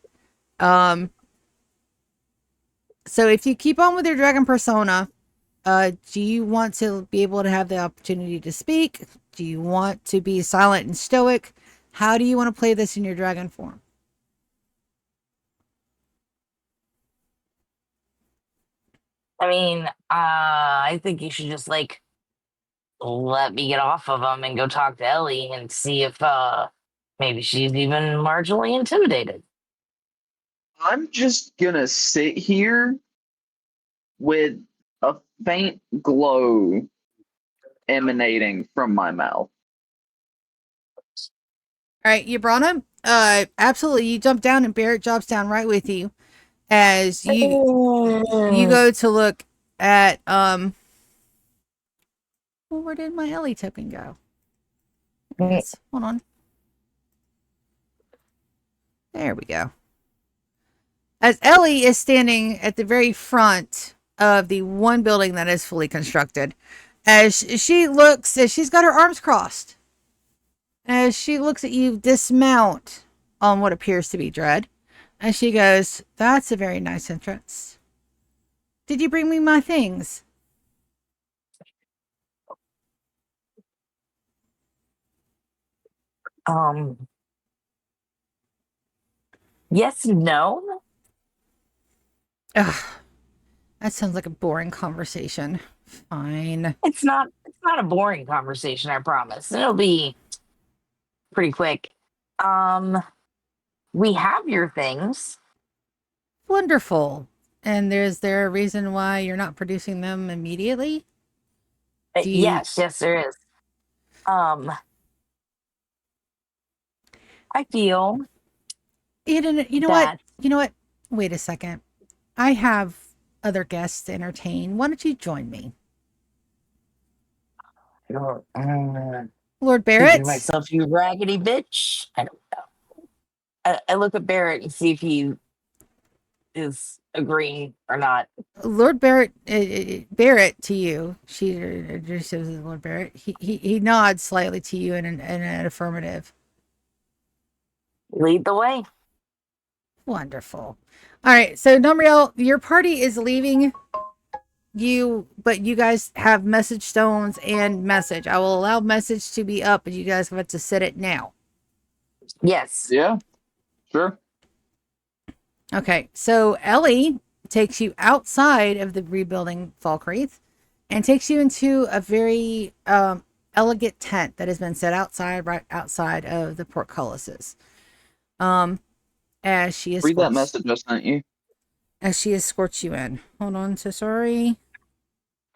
S1: so if you keep on with your dragon persona, do you want to be able to have the opportunity to speak? Do you want to be silent and stoic? How do you want to play this in your dragon form?
S3: I mean, I think you should just like let me get off of him and go talk to Ellie and see if maybe she's even marginally intimidated.
S2: I'm just gonna sit here with a faint glow emanating from my mouth.
S1: All right, Yabrana, absolutely. You jump down and Barrett drops down right with you as you go to look at well, where did my Ellie token go? There it is. Hold on. There we go. As Ellie is standing at the very front of the one building that is fully constructed, as she looks, as she's got her arms crossed, as she looks at you dismount on what appears to be Dread, and she goes, "That's a very nice entrance. Did you bring me my things?"
S3: Um, yes, no.
S1: Ugh, that sounds like a boring conversation. Fine.
S3: It's not a boring conversation, I promise. It'll be pretty quick. Um, we have your things.
S1: Wonderful. And is there a reason why you're not producing them immediately? Do you
S3: Yes, there is. Um, I feel
S1: you know what?
S3: that
S1: You know what? Wait a second. I have other guests to entertain. Why don't you join me? Lord
S3: thinking to
S1: Barrett?
S3: myself, you raggedy bitch. I don't know. I look at Barrett and see if he is agreeing or not.
S1: Lord Barrett, Barrett to you. She introduces Lord Barrett. He nods slightly to you in an affirmative.
S3: Lead the way.
S1: Wonderful. All right, so Numriel, your party is leaving you, but you guys have message stones and message. I will allow message to be up, but you guys have to set it now.
S3: Yes.
S2: Yeah, sure.
S1: Okay, so Ellie takes you outside of the rebuilding Falkreath and takes you into a very elegant tent that has been set outside, right outside of the portcullises. As she
S2: Read that
S1: escorts,
S2: message I sent you.
S1: as she escorts you in. Hold on, so sorry.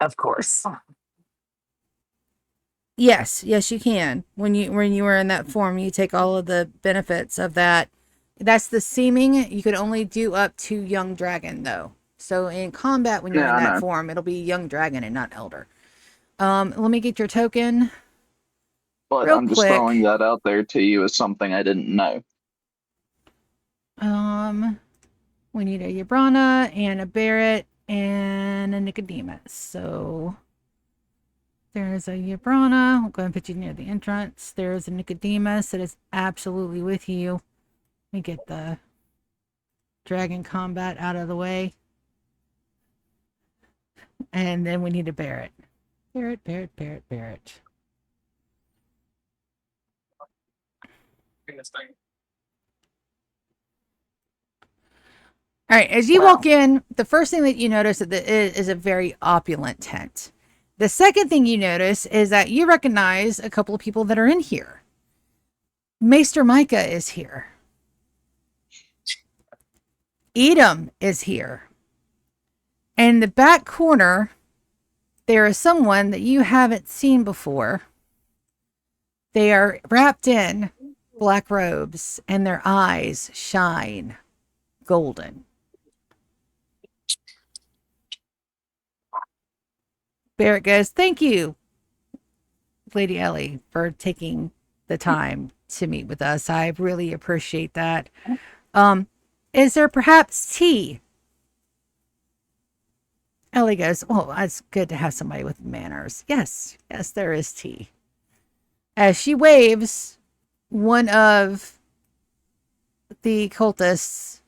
S3: Of course.
S1: Yes, yes, you can. When you were in that form, you take all of the benefits of that. That's the seeming. You could only do up to young dragon though. So in combat, when you're
S2: Yeah,
S1: in
S2: I
S1: that
S2: know.
S1: form, it'll be young dragon and not elder. Let me get your token
S2: But
S1: real
S2: I'm just throwing
S1: quick.
S2: that out there to you as something I didn't know.
S1: We need a Yabrana and a Barrett and a Nicodemus. So there's a Yabrana. I'll go ahead and put you near the entrance. There's a Nicodemus that is absolutely with you. Let me get the dragon combat out of the way. And then we need a Barrett. Barrett. All right, as you walk in, the first thing that you notice is a very opulent tent. The second thing you notice is that you recognize a couple of people that are in here. Maester Micah is here. Edom is here. And in the back corner, there is someone that you haven't seen before. They are wrapped in black robes, and their eyes shine golden. Barrett goes, "Thank you, Lady Ellie, for taking the time to meet with us. I really appreciate that. Is there perhaps tea?" Ellie goes, "Oh, it's good to have somebody with manners. Yes, there is tea." As she waves, one of the cultists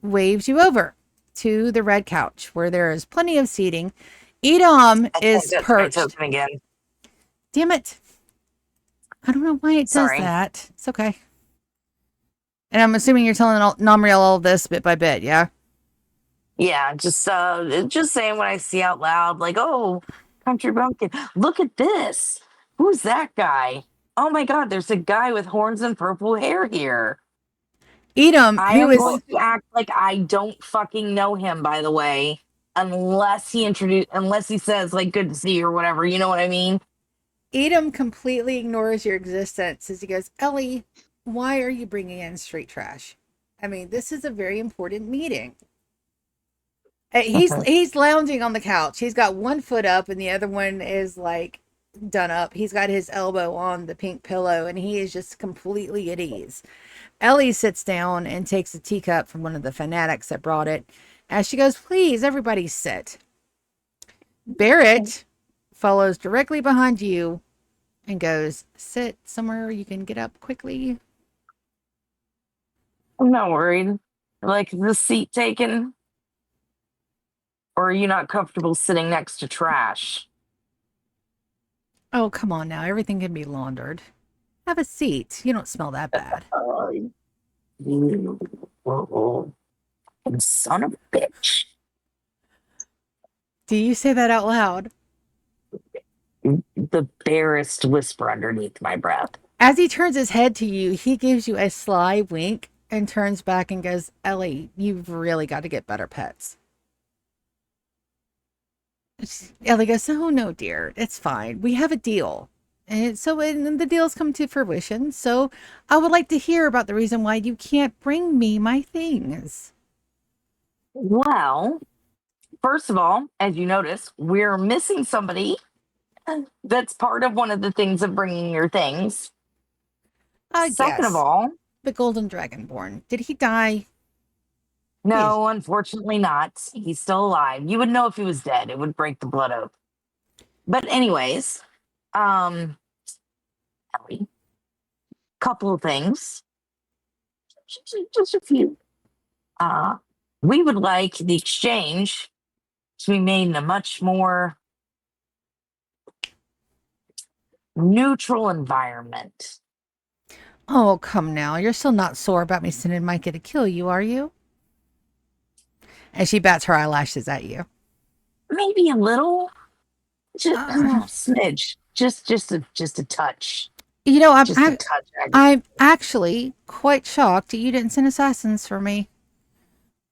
S1: waves you over to the red couch where there is plenty of seating. Edom is perched.
S3: Again.
S1: Damn it. I don't know why it does that. It's okay. And I'm assuming you're telling Namriel all of this bit by bit, yeah?
S3: Yeah, just saying what I see out loud, like, oh, country bumpkin. Look at this. Who's that guy? Oh my god, there's a guy with horns and purple hair here.
S1: Edom,
S3: I am going to act like I don't fucking know him, by the way, unless he says, like, good to see you or whatever, you know what I mean?
S1: Edom completely ignores your existence as he goes, "Ellie, why are you bringing in street trash? I mean, this is a very important meeting." He's lounging on the couch. He's got one foot up and the other one is like done up. He's got his elbow on the pink pillow and he is just completely at ease. Ellie sits down and takes a teacup from one of the fanatics that brought it. As she goes, "Please, everybody sit." Barrett follows directly behind you and goes, "Sit somewhere you can get up quickly."
S3: I'm not worried. Like, the seat taken? Or are you not comfortable sitting next to trash?
S1: Oh, come on now. Everything can be laundered. Have a seat. You don't smell that bad.
S3: Son of a bitch.
S1: Do you say that out loud?
S3: The barest whisper underneath my breath.
S1: As he turns his head to you, he gives you a sly wink and turns back and goes, "Ellie, you've really got to get better pets." Ellie goes, "Oh, no, dear. It's fine. We have a deal. And the deal's come to fruition. So I would like to hear about the reason why you can't bring me my things."
S3: Well, first of all, as you notice, we're missing somebody that's part of one of the things of bringing your things. Second of all,
S1: the Golden Dragonborn. Did he die?
S3: No, unfortunately not. He's still alive. You would know if he was dead. It would break the blood oath. But anyways, Ellie, couple of things. Just a few. We would like the exchange to be made in a much more neutral environment.
S1: Oh, come now. You're still not sore about me sending Micah to kill you, are you? And she bats her eyelashes at you.
S3: Maybe a little. Just smidge. Just a touch.
S1: You know, I'm actually quite shocked that you didn't send assassins for me.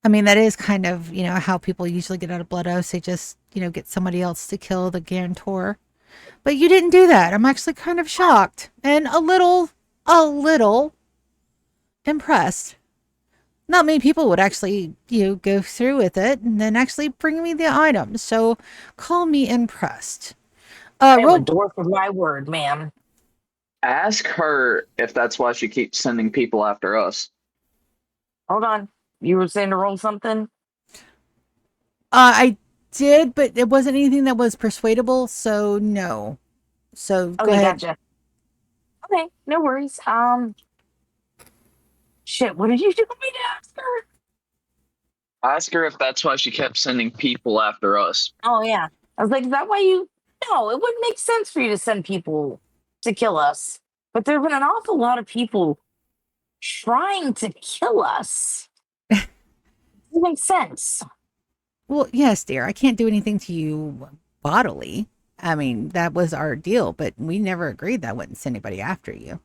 S1: I mean, that is kind of, how people usually get out of blood oaths. They just, get somebody else to kill the guarantor. But you didn't do that. I'm actually kind of shocked and a little impressed. Not many people would actually, go through with it and then actually bring me the items. So call me impressed.
S3: I'm a dwarf of my word, ma'am.
S2: Ask her if that's why she keeps sending people after us.
S3: Hold on. You were saying to roll something?
S1: I did, but it wasn't anything that was persuadable, so no. So go
S3: Okay,
S1: ahead.
S3: gotcha. Okay, no worries. Shit, what did you do me to ask her?
S2: Ask her if that's why she kept sending people after us.
S3: Oh yeah. I was like, is that why you no, it wouldn't make sense for you to send people to kill us. But there have been an awful lot of people trying to kill us. Doesn't make sense.
S1: Well, yes, dear. I can't do anything to you bodily. I mean, that was our deal, but we never agreed that I wouldn't send anybody after you.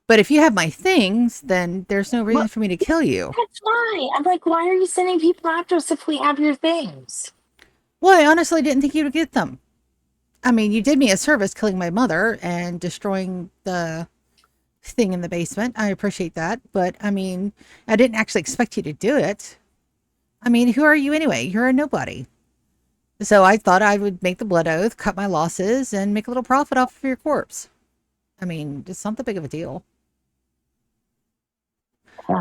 S1: But if you have my things, then there's no reason
S3: But
S1: for me to kill you.
S3: that's why. I'm like, why are you sending people after us if we have your things?
S1: Well, I honestly didn't think you would get them. I mean, you did me a service killing my mother and destroying the thing in the basement. I appreciate that. But I mean, I didn't actually expect you to do it. I mean, who are you anyway? You're a nobody. So I thought I would make the blood oath, cut my losses, and make a little profit off of your corpse. I mean, it's not that big of a deal.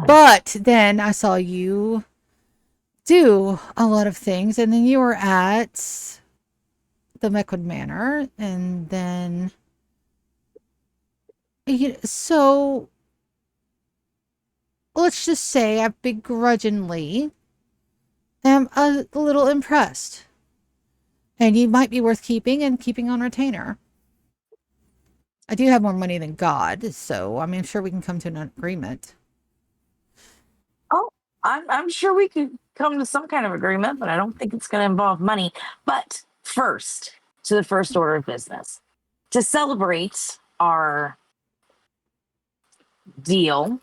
S1: But then I saw you do a lot of things, and then you were at the Meckwood Manor, and then so let's just say I begrudgingly am a little impressed, and you might be worth keeping and keeping on retainer. I do have more money than God, so I mean, I'm sure we can come to an agreement.
S3: Oh, I'm sure we could come to some kind of agreement, but I don't think it's going to involve money. But first, to the first order of business, to celebrate our deal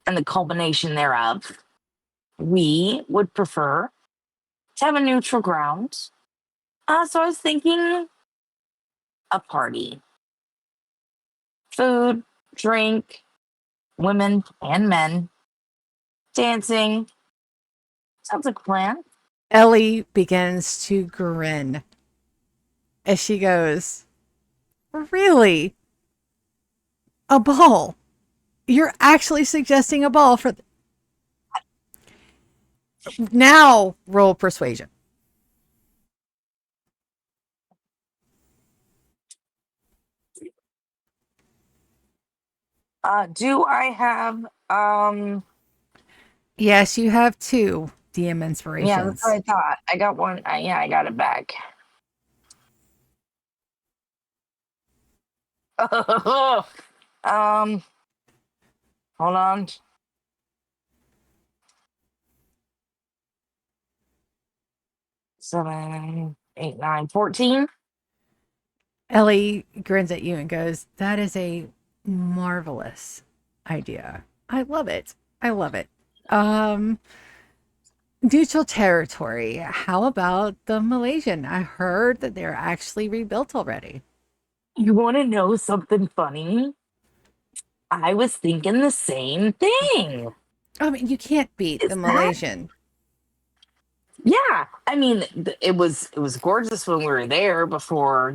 S3: and the culmination thereof, we would prefer to have a neutral ground. So I was thinking a party, food, drink, women and men, dancing. Sounds like a plan.
S1: Ellie begins to grin as she goes, "Really? A ball? You're actually suggesting a ball for now? Roll persuasion."
S3: Do I have
S1: Yes, you have two DM
S3: yeah, that's what
S1: inspirations.
S3: I thought. I got one. Yeah, I got it back. um, hold on. 7, 8, 9, 14.
S1: Ellie grins at you and goes, "That is a marvelous idea. I love it. I love it. Um, Neutral territory. How about the Malaysian? I heard that they're actually rebuilt already."
S3: You want to know something funny? I was thinking the same thing.
S1: I mean, you can't beat the
S3: Is that?
S1: Malaysian.
S3: Yeah. I mean, it was gorgeous when we were there before,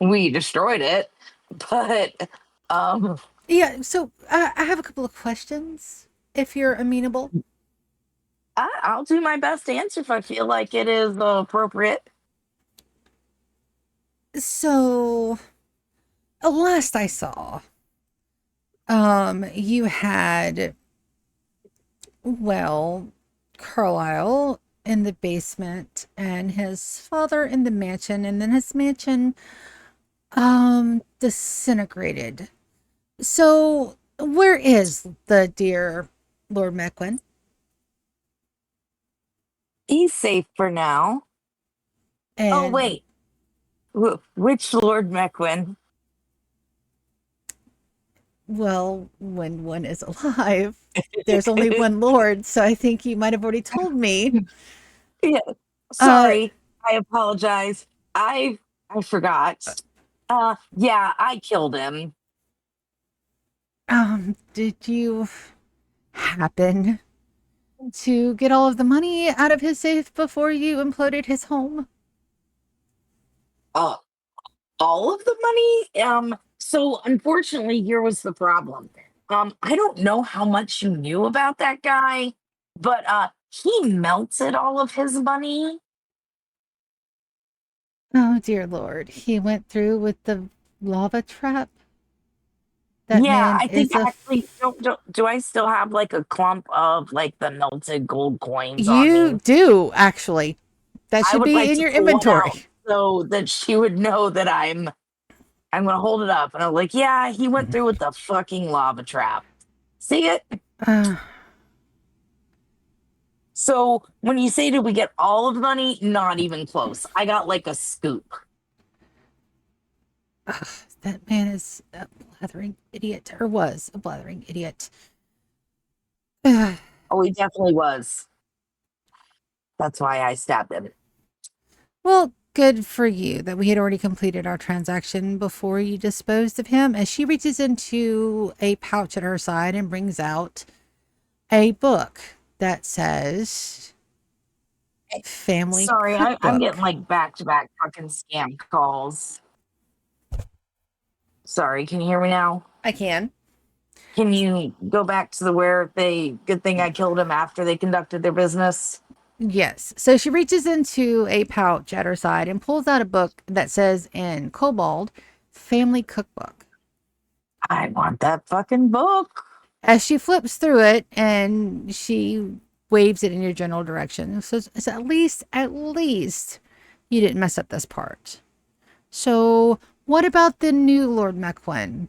S3: we destroyed it. But um
S1: Yeah, so I have a couple of questions if you're amenable.
S3: I'll do my best to answer if I feel like it is appropriate.
S1: So, last I saw, you had, well, Carlisle in the basement and his father in the mansion, and then his mansion, disintegrated. So, where is the dear Lord Mequin?
S3: He's safe for now. Oh
S1: And,
S3: wait, which Lord Mequin?
S1: well, when one is alive, there's only one Lord, so I think you might have already told me.
S3: Yeah,
S1: Uh,
S3: sorry. I apologize. I forgot. Yeah, I killed him.
S1: did you happen to get all of the money out of his safe before you imploded his home?
S3: Uh, all of the money? So unfortunately, here was the problem. I don't know how much you knew about that guy, but he melted all of his money.
S1: Oh, dear Lord. He went through with the lava trap. That
S3: Yeah,
S1: man
S3: I think
S1: is a.
S3: actually, do I still have like a clump of like the melted gold coins on
S1: You
S3: me?
S1: do, actually. That
S3: I
S1: should
S3: would
S1: be
S3: like
S1: in
S3: to
S1: your
S3: pull one out
S1: inventory.
S3: so that she would know that I'm gonna hold it up and I'm like, yeah, he went through with the fucking lava trap. See it?
S1: Uh,
S3: So when you say did we get all of the money, not even close. I got like a scoop.
S1: that man is a blathering idiot, or was a blathering idiot.
S3: Oh, he definitely was. That's why I stabbed him.
S1: Well, good for you that we had already completed our transaction before you disposed of him. As she reaches into a pouch at her side and brings out a book that says Family
S3: Sorry, I'm
S1: Cookbook.
S3: getting like back to back fucking scam calls. Sorry, can you hear me now?
S1: I can.
S3: Can you go back to the where they good thing I killed him after they conducted their business?
S1: Yes. So she reaches into a pouch at her side and pulls out a book that says in Kobold, Family Cookbook.
S3: I want that fucking book.
S1: As she flips through it and she waves it in your general direction. So it's at least you didn't mess up this part. So what about the new Lord Mequin?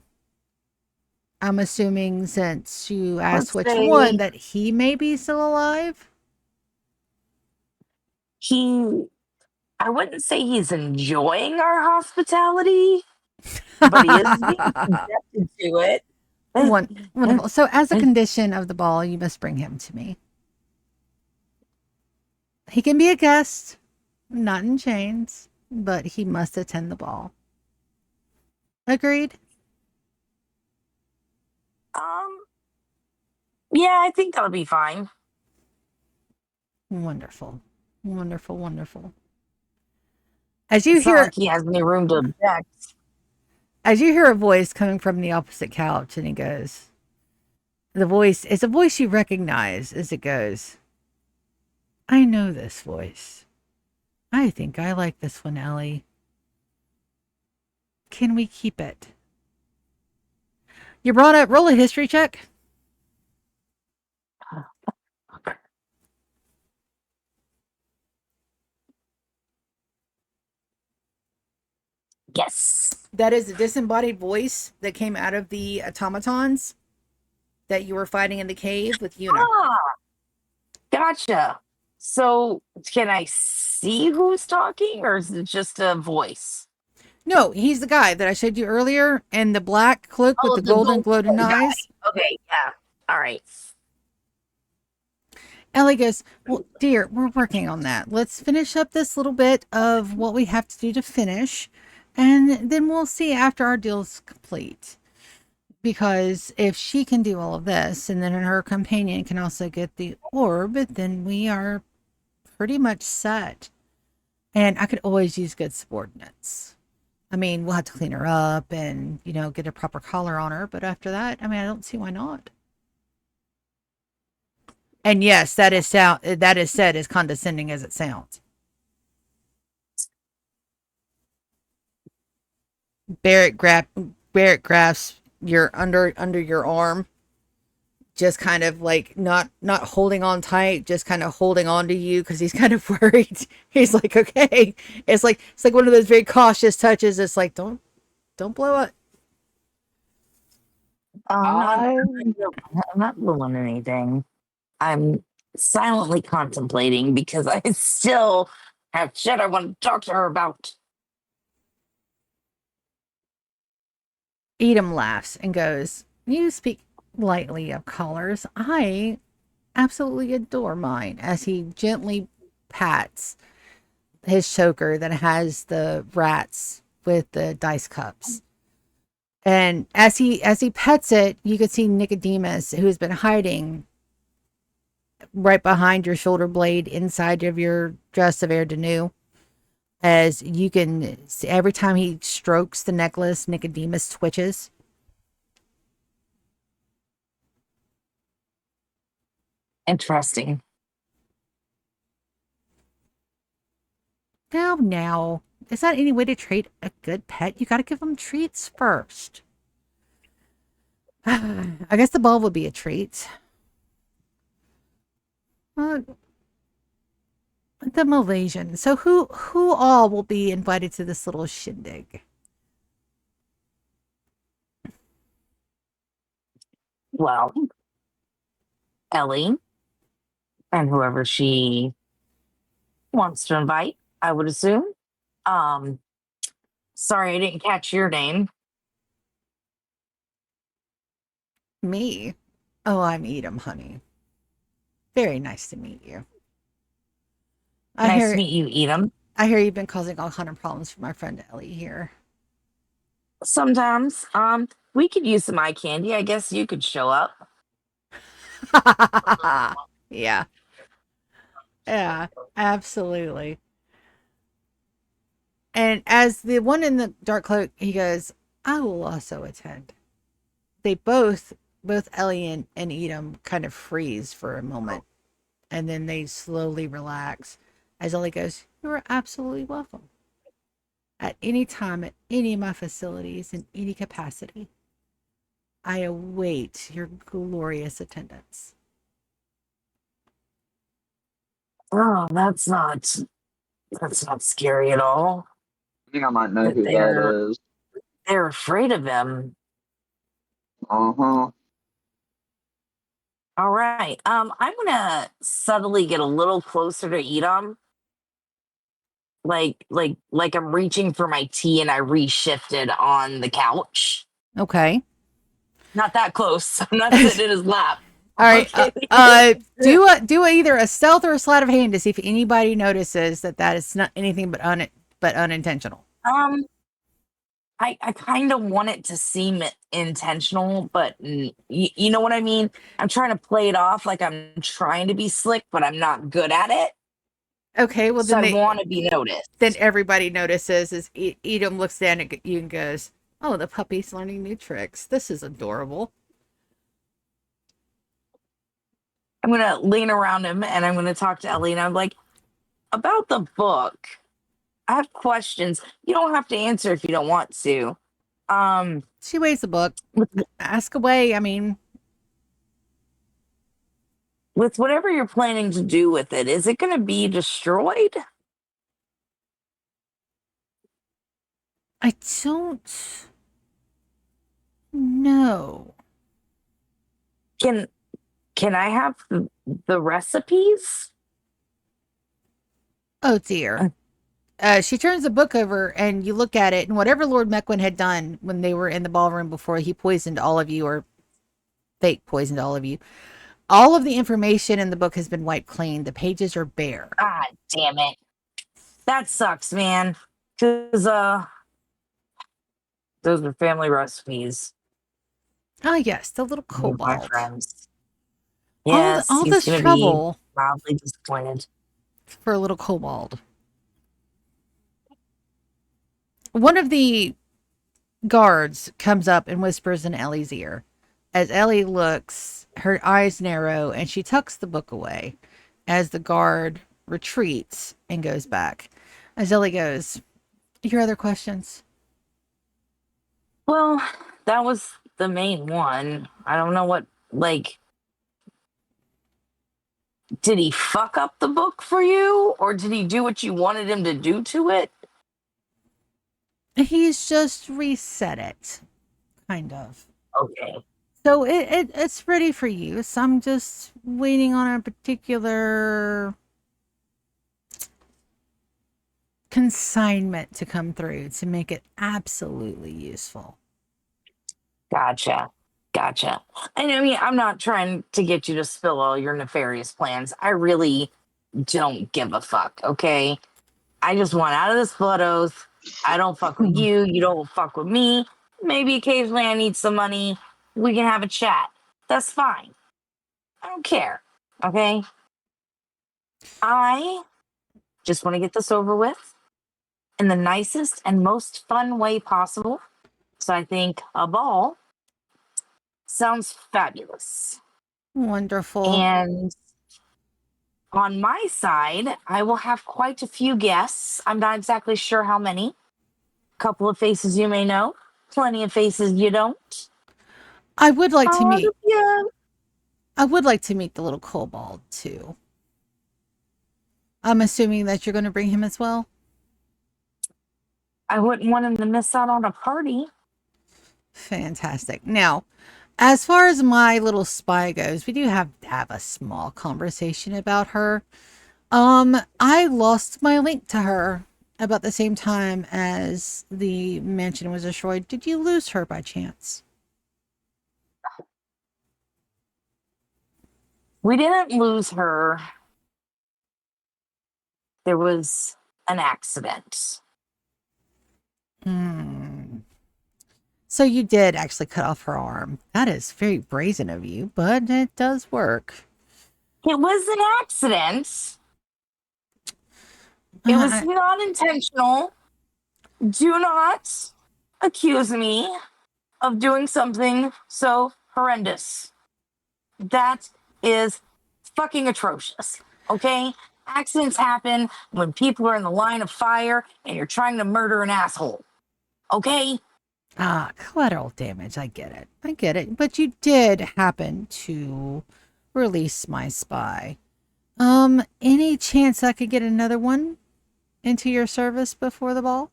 S1: I'm assuming since you asked
S3: Let's
S1: which one
S3: say
S1: that he may be still alive.
S3: he I wouldn't say he's enjoying our hospitality, but he is being subjected to it.
S1: Wonderful. So as a condition of the ball, you must bring him to me. He can be a guest, not in chains, but he must attend the ball. Agreed?
S3: um, yeah, I think that'll be fine.
S1: Wonderful. Wonderful, wonderful. As you
S3: It's not
S1: hear
S3: like he has any room to object.
S1: as you hear a voice coming from the opposite couch and he goes, the voice is a voice you recognize as it goes, I know this voice. I think I like this one, Ellie. Can we keep it? You brought up roll a history check.
S3: Yes.
S1: That is a disembodied voice that came out of the automatons that you were fighting in the cave with Yuna.
S3: Ah, gotcha. So can I see who's talking or is it just a voice?
S1: No, he's the guy that I showed you earlier in the black cloak with
S3: Oh,
S1: the
S3: the
S1: golden
S3: gold
S1: glowing
S3: guy.
S1: eyes.
S3: Okay, yeah. All right.
S1: Ellie goes, well, dear, we're working on that. Let's finish up this little bit of what we have to do to finish, and then we'll see after our deal's complete. Because if she can do all of this, and then her companion can also get the orb, then we are pretty much set. And I could always use good subordinates. I mean, we'll have to clean her up and, get a proper collar on her. But after that, I mean, I don't see why not. And yes, that is said as condescending as it sounds. Barrett grabs your under your arm, just kind of like not holding on tight, just kind of holding on to you because he's kind of worried. He's like, okay. It's like one of those very cautious touches. It's like don't blow up.
S3: I'm not,
S2: I
S3: I'm not ruling anything. I'm silently contemplating because I still have shit I want to talk to her about.
S1: Edom laughs and goes, you speak lightly of collars. I absolutely adore mine, as he gently pats his choker that has the rats with the dice cups. And as he pets it, you can see Nicodemus, who's been hiding right behind your shoulder blade inside of your dress of air de as you can see every time he strokes the necklace, Nicodemus twitches.
S3: Interesting.
S1: Now. Is that any way to treat a good pet? You got to give them treats first. I guess the ball would be a treat. Uh, the Malaysian. So who all will be invited to this little shindig?
S3: Well, Ellie and whoever she wants to invite, I would assume. Um, sorry, I didn't catch your name.
S1: Me? Oh, I'm Edom, honey. Very nice to meet you. I
S3: Nice to
S1: hear
S3: meet you, Edom.
S1: I hear you've been causing all kind of problems for my friend Ellie here.
S3: Sometimes, we could use some eye candy. I guess you could show up.
S1: Yeah. Yeah, absolutely. And as the one in the dark cloak, he goes, I will also attend. They both Ellie and Edom kind of freeze for a moment. And then they slowly relax as Ellie goes, you are absolutely welcome. At any time, at any of my facilities, in any capacity. I await your glorious attendance.
S3: Oh, that's not scary at all.
S2: I think I might know
S3: That
S2: who that is.
S3: they're afraid of him.
S2: Uh-huh.
S3: All right. I'm gonna subtly get a little closer to Edom. Like I'm reaching for my tea and I reshifted on the couch.
S1: Okay.
S3: Not that close. I'm not
S1: All
S3: sitting in his lap.
S1: right.
S3: Okay.
S1: Do either a stealth or a sleight of hand to see if anybody notices that is not anything but unintentional.
S3: I kind of want it to seem intentional, but you know what I mean? I'm trying to play it off like I'm trying to be slick, but I'm not good at it.
S1: Okay. Well,
S3: So I want to be
S1: then
S3: noticed.
S1: everybody notices as Edom looks down at you and goes, "Oh, the puppy's learning new tricks. This is adorable."
S3: I'm going to lean around him and I'm going to talk to Ellie and I'm like, about the book, I have questions. You don't have to answer if you don't want to. Um,
S1: She weighs the book.
S3: with,
S1: Ask away. I mean,
S3: with whatever you're planning to do with it, is it going to be destroyed?
S1: I don't know.
S3: Can can I have the recipes?
S1: Oh dear. She turns the book over and you look at it, and whatever Lord Meckwin had done when they were in the ballroom before he poisoned all of you, or fake poisoned all of the information in the book has been wiped clean. The pages are bare.
S3: God damn it. That sucks, man. Cause those were family recipes.
S1: Ah, yes, the little
S3: With my
S1: kobold.
S3: friends. Yes,
S1: All
S3: he's
S1: this
S3: gonna be
S1: trouble
S3: mildly disappointed.
S1: for a little kobold. One of the guards comes up and whispers in Ellie's ear. As Ellie looks, her eyes narrow and she tucks the book away as the guard retreats and goes back. As Ellie goes, your other questions?
S3: Well, that was the main one. I don't know what, like, did he fuck up the book for you? Or did he do what you wanted him to do to it?
S1: He's just reset it, kind of.
S3: Okay.
S1: So it's ready for use. I'm just waiting on a particular consignment to come through to make it absolutely useful.
S3: Gotcha. Gotcha. And I mean, I'm not trying to get you to spill all your nefarious plans. I really don't give a fuck, okay? I just want out of this blood oath. I don't fuck with you. You don't fuck with me. Maybe occasionally I need some money. We can have a chat. That's fine. I don't care. Okay. I just want to get this over with in the nicest and most fun way possible. So I think a ball sounds fabulous.
S1: Wonderful.
S3: And On my side, I will have quite a few guests. I'm not exactly sure how many. Couple of faces you may know, plenty of faces you don't.
S1: I would like to meet.
S3: Yeah.
S1: I would like to meet the little kobold too. I'm assuming that you're going to bring him as well.
S3: I wouldn't want him to miss out on a party.
S1: Fantastic. Now, as far as my little spy goes, we do have to have a small conversation about her. I lost my link to her about the same time as the mansion was destroyed. Did you lose her by chance?
S3: We didn't lose her. There was an accident.
S1: Hmm. So you did actually cut off her arm. That is very brazen of you, but it does work.
S3: It was an accident. It was
S1: I,
S3: not intentional. Do not accuse me of doing something so horrendous. That is fucking atrocious. Okay? Accidents happen when people are in the line of fire and you're trying to murder an asshole. Okay?
S1: collateral damage. I get it. I get it. But you did happen to release my spy. Any chance I could get another one into your service before the ball?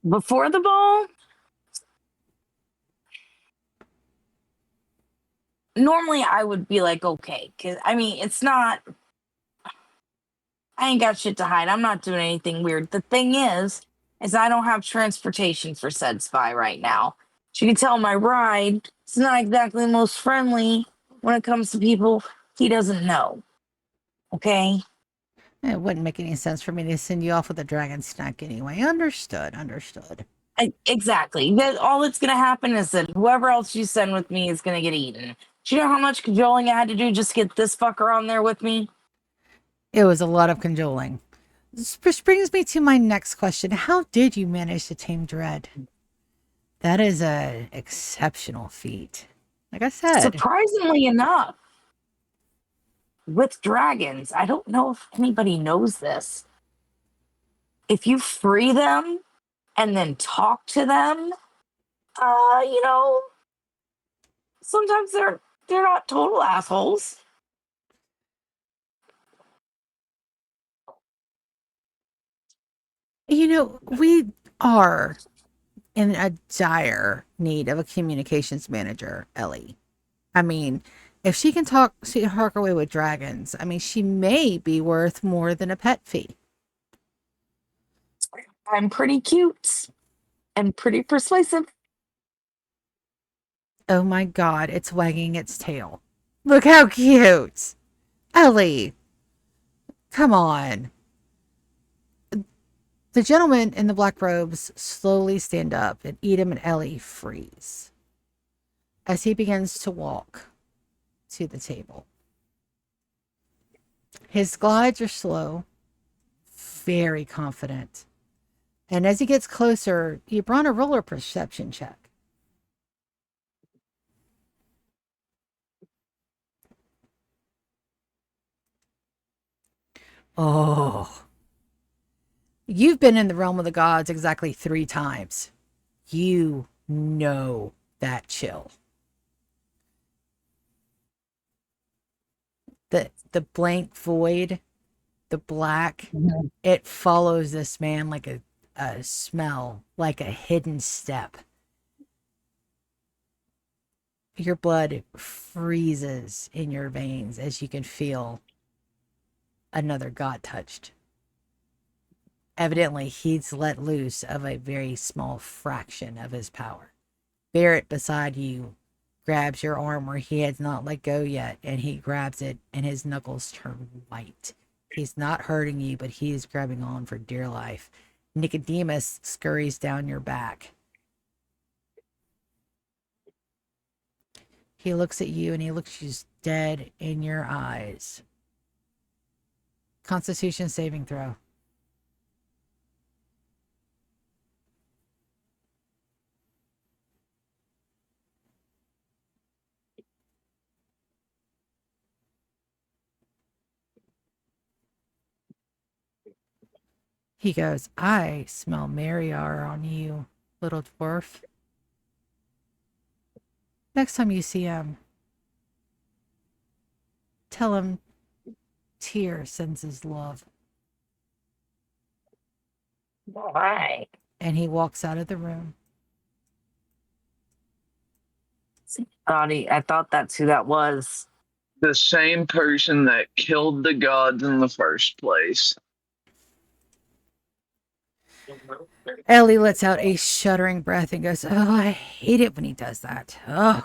S3: Before the ball, normally I would be like, okay, because I mean, it's not, I ain't got shit to hide. I'm not doing anything weird. The thing is I don't have transportation for said spy right now. As you can tell, my ride is not exactly the most friendly when it comes to people he doesn't know. Okay?
S1: It wouldn't make any sense for me to send you off with a dragon snack anyway. Understood. Understood.
S3: Exactly. All that's going to happen is that whoever else you send with me is going to get eaten. Do you know how much cajoling I had to do just to get this fucker on there with me?
S1: It was a lot of cajoling. This brings me to my next question. How did you manage to tame Dread? That is a exceptional feat. Like I said,
S3: Surprisingly enough, with dragons, I don't know if anybody knows this. If you free them and then talk to them, you know, sometimes they're not total assholes.
S1: we are in a dire need of a communications manager, Ellie. I mean, if she can talk her way with dragons, I mean, she may be worth more than a pet fee.
S3: I'm pretty cute and pretty persuasive.
S1: Oh my god, it's wagging its tail. Look how cute. Ellie, come on. The gentleman in the black robes slowly stand up and Edom and Ellie freeze as he begins to walk to the table. His glides are slow, very confident. And as he gets closer, you brought a roller perception check. Oh, you've been in the realm of the gods exactly 3 times. You know that chill. The blank void, the black,
S3: Mhm.
S1: it follows this man like a smell, like a hidden step. Your blood freezes in your veins as you can feel another god touched. Evidently, he's let loose of a very small fraction of his power. Barrett beside you grabs your arm where he has not let go yet, and he grabs it, and his knuckles turn white. He's not hurting you, but he is grabbing on for dear life. Nicodemus scurries down your back. He looks at you and he looks you dead in your eyes. Constitution saving throw. He goes, I smell Mariar on you, little dwarf. Next time you see him, tell him Tyr sends his love.
S3: All right.
S1: And he walks out of the room.
S3: I thought that's who that was.
S2: The same person that killed the gods in the first place.
S1: Ellie lets out a shuddering breath and goes, oh, I hate it when he does that. Oh.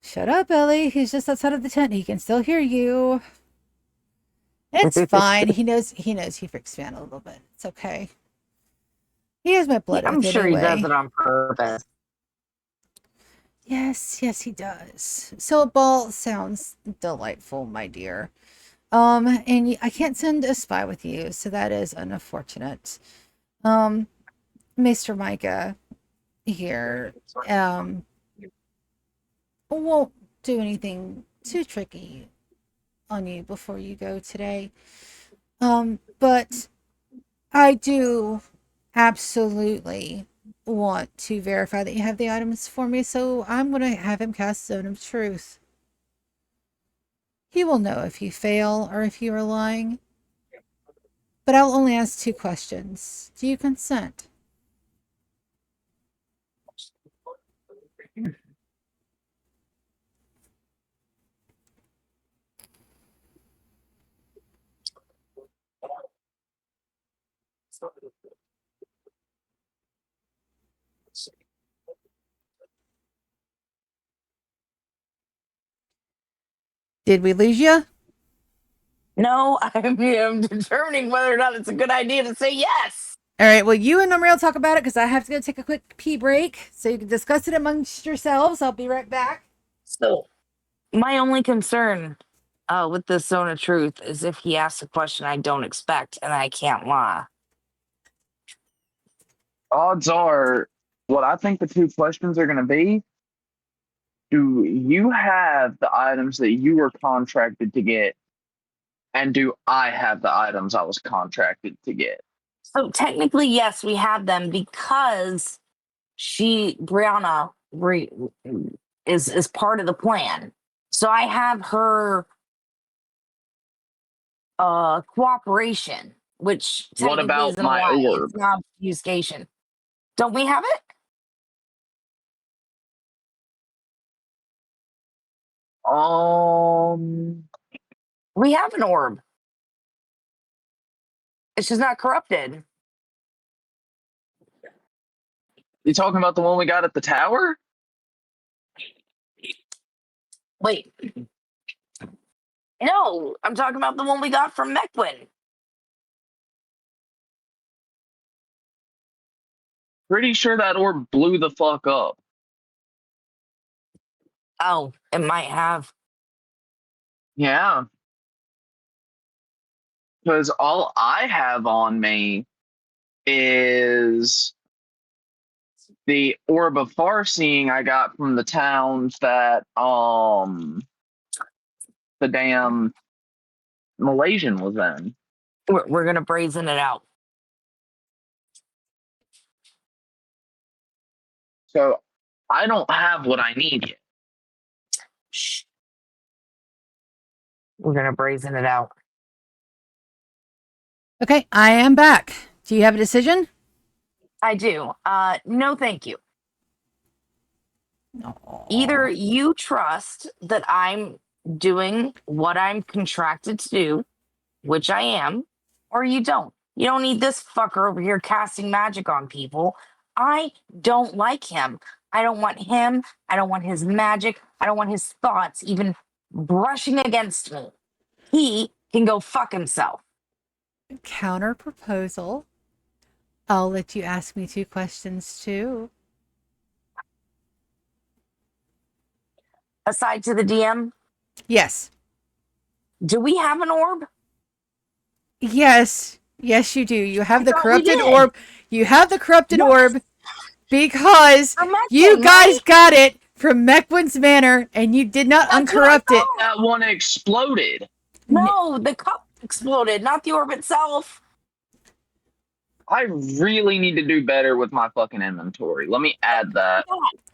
S1: Shut up, Ellie. He's just outside of the tent. He can still hear you. It's fine. He knows he freaks me out a little bit. It's okay. He has my blood.
S3: I'm sure
S1: anyway.
S3: he does it on purpose.
S1: Yes, he does. So a ball sounds delightful, my dear. And I can't send a spy with you, so that is unfortunate. Mr. Micah here, won't do anything too tricky on you before you go today. But I do absolutely want to verify that you have the items for me, so I'm going to have him cast Zone of Truth. He will know if you fail or if you are lying. But I'll only ask 2 questions. Do you consent? Did we lose you?
S3: No, I'm determining whether or not it's a good idea to say yes.
S1: All right, well, you and Umriel talk about it because I have to go take a quick pee break. So you can discuss it amongst yourselves. I'll be right back.
S3: So, my only concern with this Zone of Truth is if he asks a question I don't expect and I can't lie.
S2: Odds are, what I think the 2 questions are going to be, do you have the items that you were contracted to get? And do I have the items I was contracted to get?
S3: So technically, yes, we have them because Brianna is part of the plan. So I have her cooperation, which
S2: What
S3: technically
S2: about
S3: isn't a
S2: my
S3: lie.
S2: orb?
S3: It's not obfuscation. Don't we have it? We have an orb. It's just not corrupted.
S2: You talking about the one we got at the tower?
S3: Wait. No, I'm talking about the one we got from Mekwin.
S2: Pretty sure that orb blew the fuck up.
S3: Oh, it might have.
S2: Yeah. Because all I have on me is the orb of farseeing I got from the towns that the damn Malaysian was in.
S3: We're gonna brazen it out.
S2: So I don't have what I need yet.
S3: Shh. We're gonna brazen it out.
S1: Okay, I am back. Do you have a decision?
S3: I do. No, thank you.
S1: No.
S3: Either you trust that I'm doing what I'm contracted to do, which I am, or you don't. You don't need this fucker over here casting magic on people. I don't like him. I don't want him. I don't want his magic. I don't want his thoughts even brushing against me. He can go fuck himself.
S1: Counter proposal. I'll let you ask me 2 questions too.
S3: Aside to the DM,
S1: Yes.
S3: do we have an orb?
S1: Yes. Yes, you do. You have the
S3: thought we
S1: corrupted
S3: did.
S1: orb. You have the corrupted
S3: Yes.
S1: orb because
S3: From Mekwin,
S1: you guys
S3: right?
S1: got it from Mekwin's Manor and you did not
S3: That's what I
S1: uncorrupt it.
S3: thought.
S2: That one exploded.
S3: No, the cup exploded, not the orb itself.
S2: I really need to do better with my fucking inventory. Let me add that.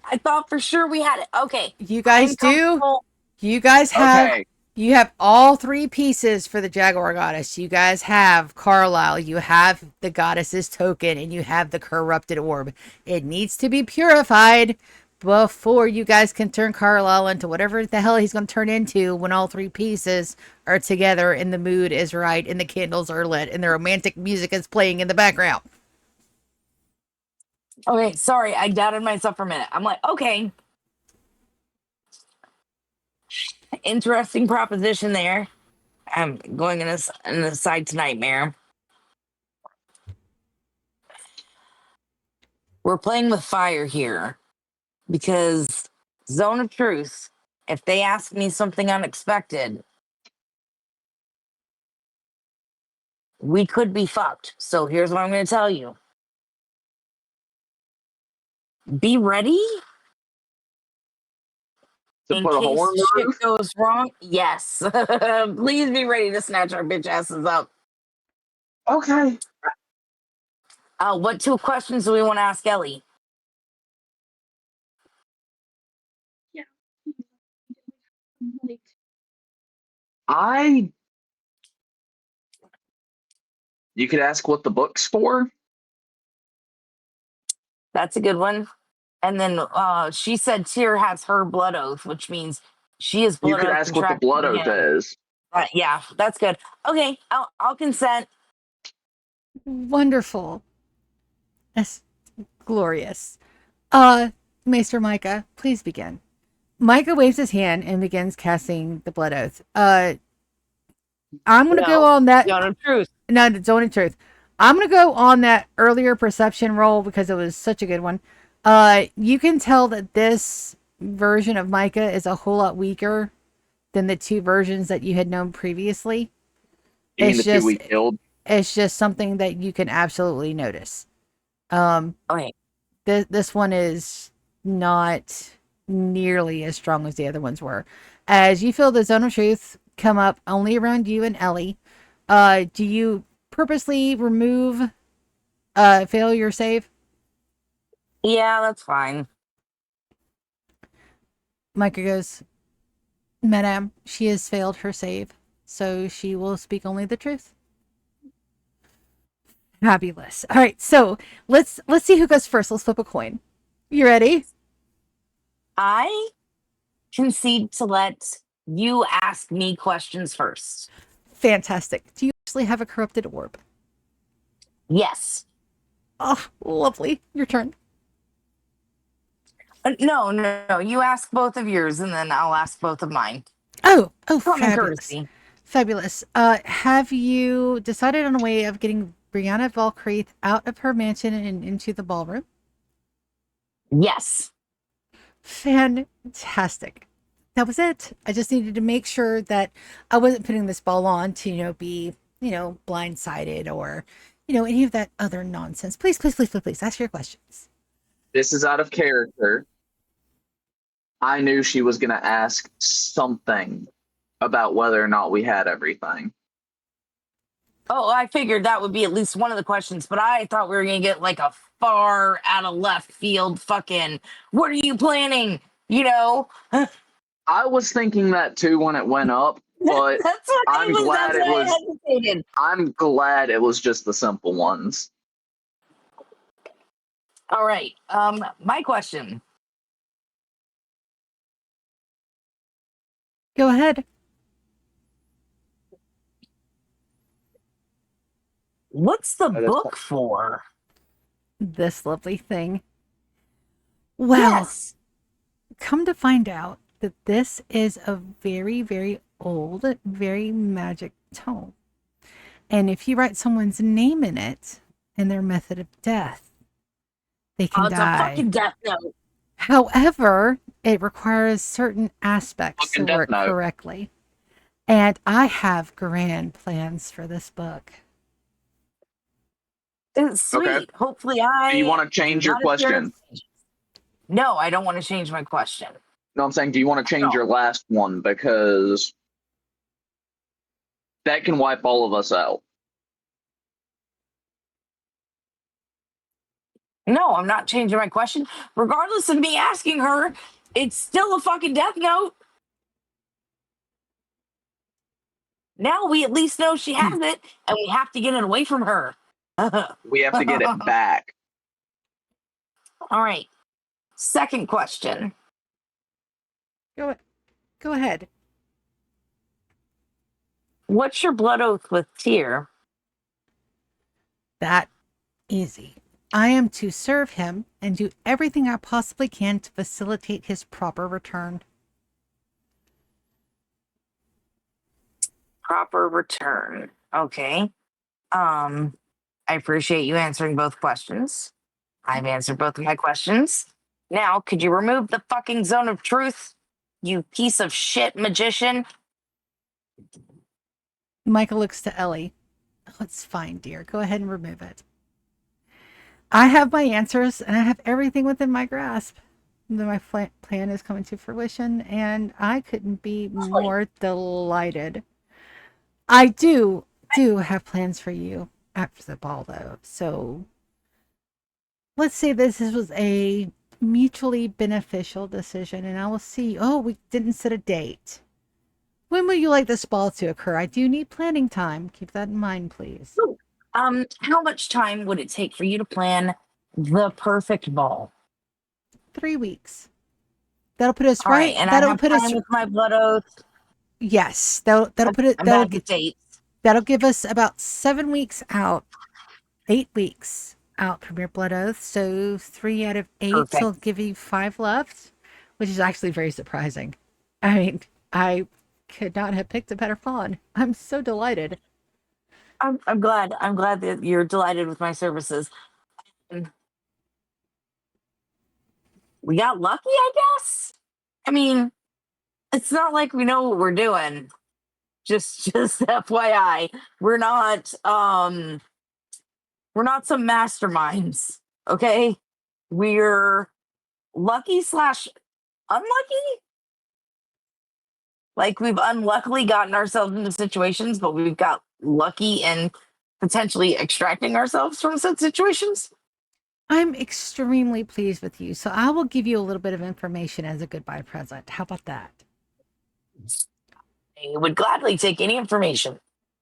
S3: I thought for sure we had it. Okay.
S1: You guys
S3: I'm
S1: do?
S3: comfortable.
S1: You guys have
S2: Okay.
S1: you have all three pieces for the Jaguar goddess. You guys have Carlisle, you have the goddess's token, and you have the corrupted orb. It needs to be purified before you guys can turn Carlisle into whatever the hell he's going to turn into when all three pieces are together and the mood is right and the candles are lit and the romantic music is playing in the background.
S3: Okay, sorry, I doubted myself for a minute. I'm like, okay. Interesting proposition there. I'm going in a side to nightmare. We're playing with fire here because zone of truth, if they ask me something unexpected, we could be fucked. So here's what I'm going to tell you. Be ready
S2: To
S3: in
S2: put a hole
S3: case
S2: in the
S3: shit
S2: roof?
S3: goes wrong. Yes. Please be ready to snatch our bitch asses up.
S2: Okay.
S3: What two questions do we want to ask Ellie?
S2: I You could ask what the book's for.
S3: That's a good one. And then she said Tyr has her blood oath, which means she is
S2: You
S3: blood
S2: could
S3: oath
S2: ask what the
S3: contracted
S2: blood
S3: to
S2: oath
S3: him.
S2: is.
S3: Yeah, that's good. Okay, I'll consent.
S1: Wonderful. That's glorious. Maester Micah, please begin. Micah waves his hand and begins casting the blood oath. I'm gonna go
S3: No,
S1: on that.
S3: Zone of Truth.
S1: No, it's only truth. I'm gonna go on that earlier perception roll because it was such a good one. You can tell that this version of Micah is a whole lot weaker than the two versions that you had known previously.
S2: You mean
S1: It's
S2: the two
S1: just
S2: we killed?
S1: it's just something that you can absolutely notice.
S3: Okay,
S1: This one is not nearly as strong as the other ones were. As you feel the zone of truth come up only around you and Ellie, do you purposely remove failure save?
S3: yeah, that's fine.
S1: Micah goes, Madame, she has failed her save, so she will speak only the truth. Fabulous. All right, so let's see who goes first. Let's flip a coin. You ready?
S3: I concede to let you ask me questions first.
S1: Fantastic. Do you actually have a corrupted orb?
S3: Yes.
S1: Oh, lovely. Your turn.
S3: No. You ask both of yours, and then I'll ask both of mine.
S1: Oh,
S3: Common
S1: fabulous.
S3: courtesy.
S1: Fabulous. Have you decided on a way of getting Brianna Valkyrie out of her mansion and into the ballroom?
S3: Yes.
S1: Fantastic. That was it. I just needed to make sure that I wasn't putting this ball on to, be, blindsided or, any of that other nonsense. Please, please, please, please, please ask your questions.
S2: This is out of character. I knew she was going to ask something about whether or not we had everything.
S3: Oh, I figured that would be at least one of the questions, but I thought we were going to get like a far out of left field fucking, what are you planning?
S2: I was thinking that too when it went up, but
S3: That's what
S2: I'm glad
S3: that's
S2: it
S3: why
S2: was.
S3: I hesitated.
S2: I'm glad it was just the simple ones.
S3: All right. My question.
S1: Go ahead.
S3: What's the book for?
S1: This lovely thing. Well,
S3: Yes.
S1: come to find out that this is a very, very old, very magic tome. And if you write someone's name in it and their method of death, they can
S3: Oh, it's
S1: die.
S3: a fucking death note.
S1: However, it requires certain aspects
S2: Fucking
S1: to
S2: Death
S1: work
S2: Note.
S1: correctly. And I have grand plans for this book.
S3: It's sweet.
S2: Okay.
S3: Hopefully I
S2: Do you want to
S3: do
S2: change your
S3: not appear in
S2: question?
S3: stages. No, I don't want to change my question.
S2: No, I'm saying, do you want to change
S3: No.
S2: your last one? Because that can wipe all of us out.
S3: No, I'm not changing my question. Regardless of me asking her, it's still a fucking death note. Now we at least know she has it, and we have to get it away from her. All
S2: We have to get it back.
S3: right. Second question.
S1: Go ahead.
S3: What's your blood oath with Tyr?
S1: That easy. I am to serve him and do everything I possibly can to facilitate his proper return.
S3: Proper return. Okay. I appreciate you answering both questions. I've answered both of my questions. Now, could you remove the fucking zone of truth, you piece of shit magician?
S1: Michael looks to Ellie. Oh, it's fine, dear. Go ahead and remove it. I have my answers and I have everything within my grasp. My plan is coming to fruition, and I couldn't be more delighted. I do have plans for you after the ball, though. So let's say this was a mutually beneficial decision, and I will see. Oh, we didn't set a date. When would you like this ball to occur? I do need planning time. Keep that in mind, please.
S3: How much time would it take for you to plan the perfect ball?
S1: 3 weeks. That'll put us
S3: All right, and I
S1: That'll
S3: have
S1: put us.
S3: time with my blood oath.
S1: Yes, that'll put it.
S3: I'm bad with dates.
S1: That'll give us about 7 weeks out, 8 weeks out from your blood oath. So 3 out of 8,
S3: Perfect.
S1: so I'll give you 5 left, which is actually very surprising. I mean, I could not have picked a better pawn. I'm so delighted.
S3: I'm glad. I'm glad that you're delighted with my services. We got lucky, I guess. I mean, it's not like we know what we're doing. Just FYI, we're not some masterminds. Okay, we're lucky slash unlucky. Like we've unluckily gotten ourselves into situations, but we've got lucky in potentially extracting ourselves from said situations.
S1: I'm extremely pleased with you, so I will give you a little bit of information as a goodbye present. How about that?
S3: I would gladly take any information.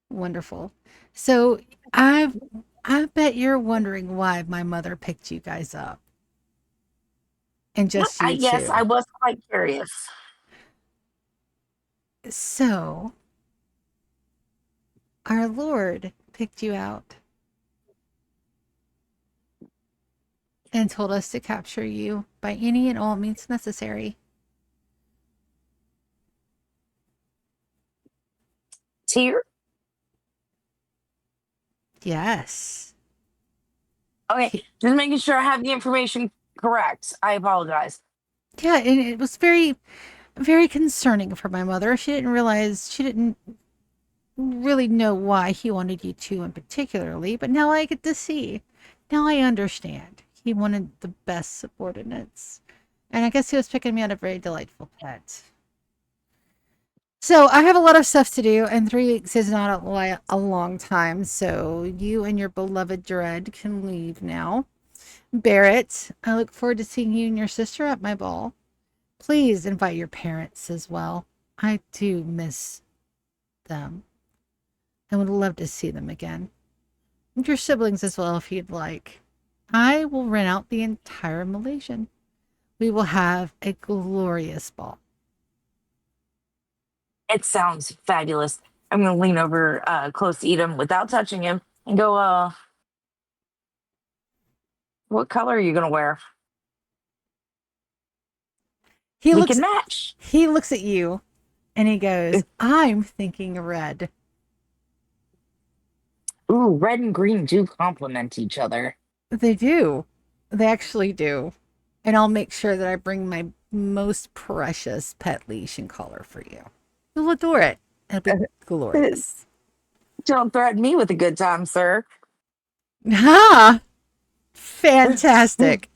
S1: Wonderful. So I bet you're wondering why my mother picked you guys up. And just you
S3: Yes, I
S1: two.
S3: was quite curious.
S1: So our Lord picked you out and told us to capture you by any and all means necessary.
S3: Tyr?
S1: Yes.
S3: Okay, just making sure I have the information correct. I apologize.
S1: Yeah, and it was very, very concerning for my mother. She didn't really know why he wanted you to in particularly, but now I get to see. Now I understand. He wanted the best subordinates. And I guess he was picking me out a very delightful pet. So I have a lot of stuff to do, and 3 weeks is not a long time. So you and your beloved Dread can leave now. Barrett, I look forward to seeing you and your sister at my ball. Please invite your parents as well. I do miss them. I would love to see them again. And your siblings as well, if you'd like. I will rent out the entire Malaysian. We will have a glorious ball.
S3: It sounds fabulous. I'm going to lean over close to Edom without touching him and go, what color are you going to wear? We can match.
S1: He looks at you and he goes, I'm thinking red.
S3: Ooh, red and green do complement each other.
S1: They do. They actually do. And I'll make sure that I bring my most precious pet leash and collar for you. You'll adore it. It'll be glorious.
S3: Don't threaten me with a good time, sir.
S1: Ha! Fantastic.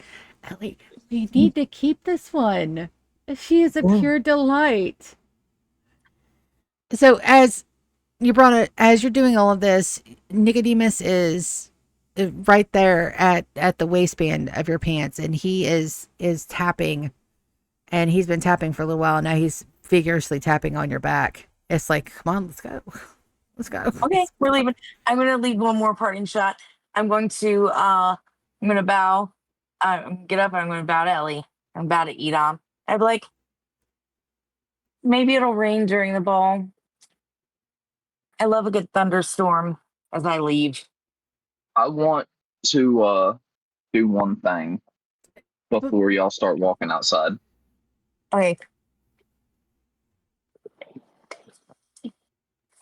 S1: Ellie, we need to keep this one. She is a pure delight. So as you're doing all of this, Nicodemus is right there at the waistband of your pants, and he is tapping, and he's been tapping for a little while. Now he's vigorously tapping on your back. It's like, come on, let's go. Let's go.
S3: Okay, we're leaving. I'm gonna leave one more parting shot. I'm going to bow. Get up. I'm gonna bow to Ellie. I'm bow to Edom. I'd be like, maybe it'll rain during the ball. I love a good thunderstorm as I leave.
S2: I want to do one thing before y'all start walking outside.
S3: Okay.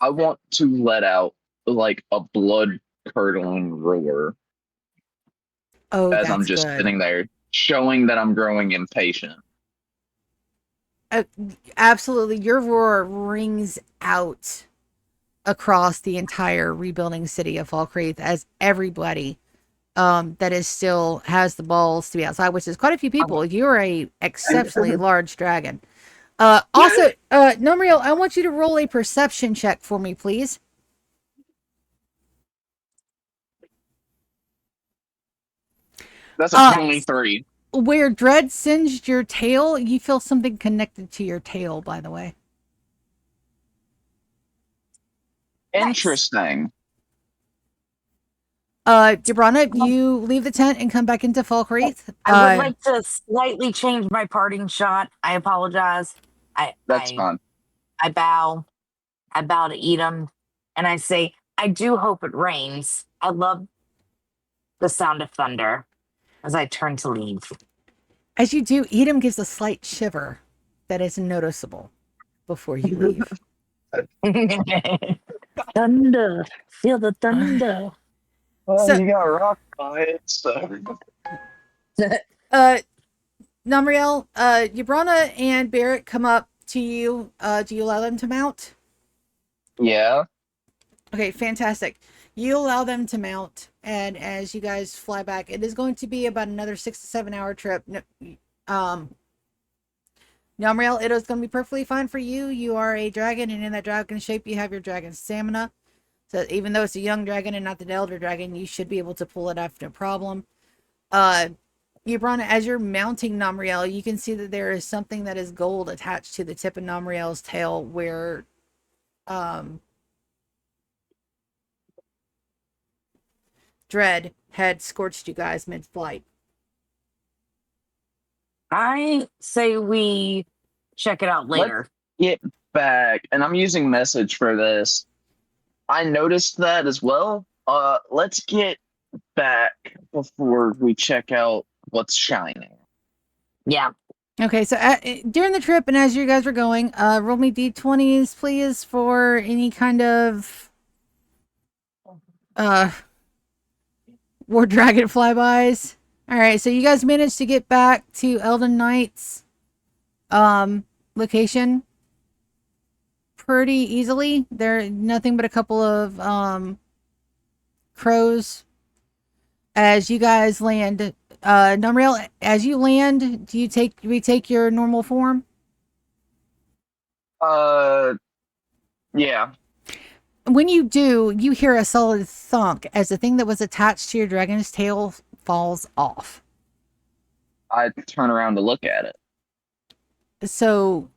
S2: I want to let out like a blood curdling roar
S1: Oh,
S2: as I'm
S1: that's
S2: just
S1: good.
S2: sitting there, showing that I'm growing impatient.
S1: Absolutely, your roar rings out across the entire rebuilding city of Falkreath as everybody that is still has the balls to be outside, which is quite a few people. You're a exceptionally large dragon. Also, Nomriel, I want you to roll a perception check for me, please.
S2: That's a 23.
S1: Where Dread singed your tail, you feel something connected to your tail, by the way.
S2: Interesting.
S1: Debrana, you leave the tent and come back into Falkreath.
S3: I would like to slightly change my parting shot. I apologize.
S2: That's fine.
S3: I bow to Edom, and I say, I do hope it rains. I love the sound of thunder as I turn to leave.
S1: As you do, Edom gives a slight shiver that is noticeable before you leave.
S3: Thunder. Feel the thunder.
S2: Well,
S1: So-
S2: you got rocked by it, so.
S1: Namriel, Yabrana and Barrett come up to you. Do you allow them to mount?
S2: Yeah.
S1: Okay, fantastic. You allow them to mount, and as you guys fly back, it is going to be about another 6 to 7 hour trip. Namriel, it is going to be perfectly fine for you. You are a dragon, and in that dragon shape, you have your dragon stamina. So even though it's a young dragon and not the elder dragon, you should be able to pull it off no problem. Yabrana, as you're mounting Namriel, you can see that there is something that is gold attached to the tip of Namriel's tail where Dread had scorched you guys mid-flight.
S3: I say we check it out later.
S2: Get back, and I'm using message for this. I noticed that as well. Let's get back before we check out what's shining.
S3: Yeah.
S1: Okay, so during the trip and as you guys were going, roll me d20s, please, for any kind of War Dragon flybys. All right, so you guys managed to get back to Elden Knight's location pretty easily. There nothing but a couple of crows as you guys land. Namriel, as you land, do you retake your normal form?
S2: Yeah.
S1: When you do, you hear a solid thunk as the thing that was attached to your dragon's tail falls off.
S2: I turn around to look at it.
S1: So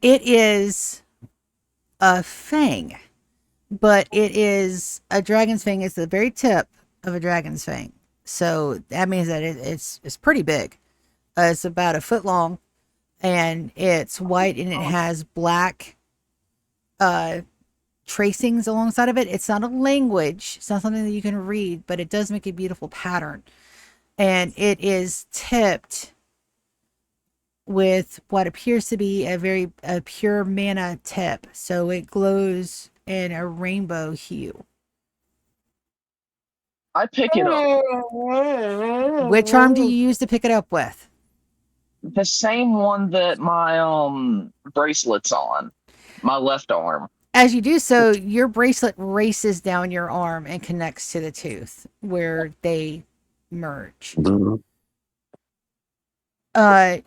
S1: it is a fang, but it is a dragon's fang. It's the very tip of a dragon's fang. So that means that it's pretty big. It's about a foot long, and it's white, and it has black tracings alongside of it. It's not a language. It's not something that you can read, but it does make a beautiful pattern. And it is tipped with what appears to be a pure mana tip. So it glows in a rainbow hue.
S2: I pick it up.
S1: Which arm do you use to pick it up with?
S2: The same one that my bracelet's on. My left arm.
S1: As you do so, your bracelet races down your arm and connects to the tooth where they merge.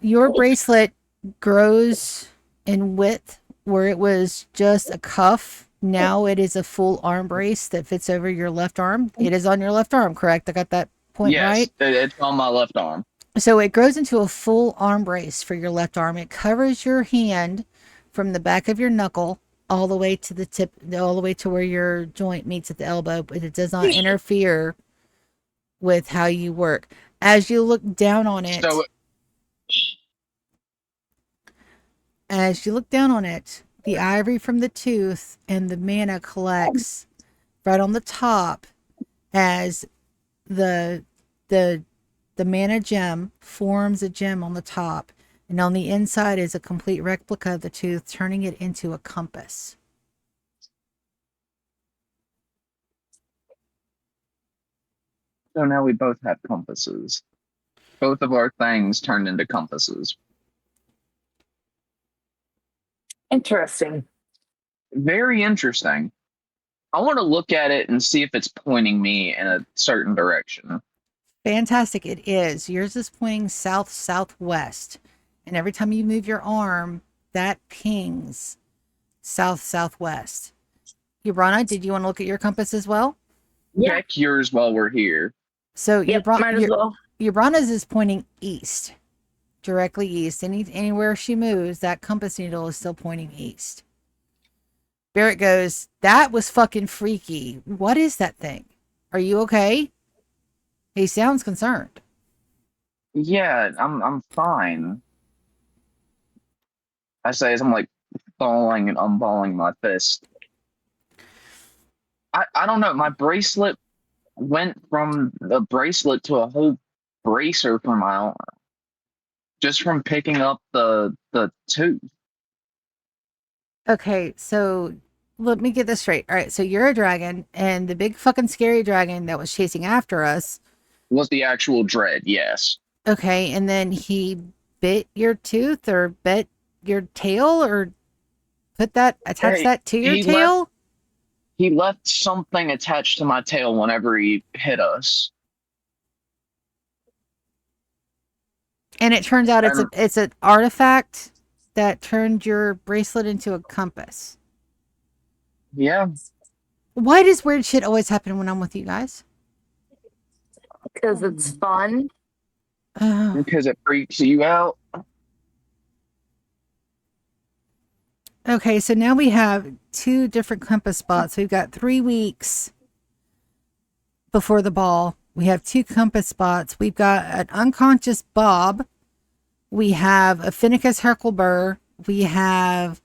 S1: Your bracelet grows in width where it was just a cuff Now it is a full arm brace that fits over your left arm. It is on your left arm, correct? I got that point
S2: Yes,
S1: right?
S2: it's on my left arm.
S1: So it grows into a full arm brace for your left arm. It covers your hand from the back of your knuckle all the way to the tip, all the way to where your joint meets at the elbow, but it does not interfere with how you work. As you look down on
S2: So
S1: it, as you look down on it, the ivory from the tooth and the mana collects right on the top as the the the mana gem forms a gem on the top, and on the inside is a complete replica of the tooth, turning it into a compass.
S2: so now we both have compasses. Both of our things turned into compasses.
S3: Interesting.
S2: Very interesting. I want to look at it and see if it's pointing me in a certain direction.
S1: Fantastic, it is. Yours is pointing south southwest, and every time you move your arm, that pings south southwest. Urana, did you want to look at your compass as well?
S3: Yeah.
S2: Check yours while we're here.
S1: So
S3: Yep. Might as well.
S1: Urana's is pointing east, directly east. Anywhere she moves, that compass needle is still pointing east. Barrett goes, "That was fucking freaky. What is that thing? Are you okay?" He sounds concerned.
S2: Yeah, I'm fine. I say as I'm like balling and unballing my fist. I don't know. My bracelet went from the bracelet to a whole bracer for my arm. Just from picking up the tooth.
S1: Okay, so let me get this straight. All right, so you're a dragon, and the big fucking scary dragon that was chasing after us.
S2: Was the actual dread, yes.
S1: Okay, and then he bit your tooth or bit your tail or attach
S2: Hey,
S1: that to your
S2: he left
S1: tail?
S2: he left something attached to my tail whenever he hit us.
S1: And it turns out
S2: And
S1: it's an artifact that turned your bracelet into a compass.
S2: yeah,
S1: Why does weird shit always happen when I'm with you guys?
S3: Because it's fun.
S1: Oh.
S2: because it freaks you out.
S1: Okay, so now we have 2 different compass spots. We've got 3 weeks before the ball. We have 2 compass spots. We've got an unconscious Bob. We have a Finnicus Herkelburr. We have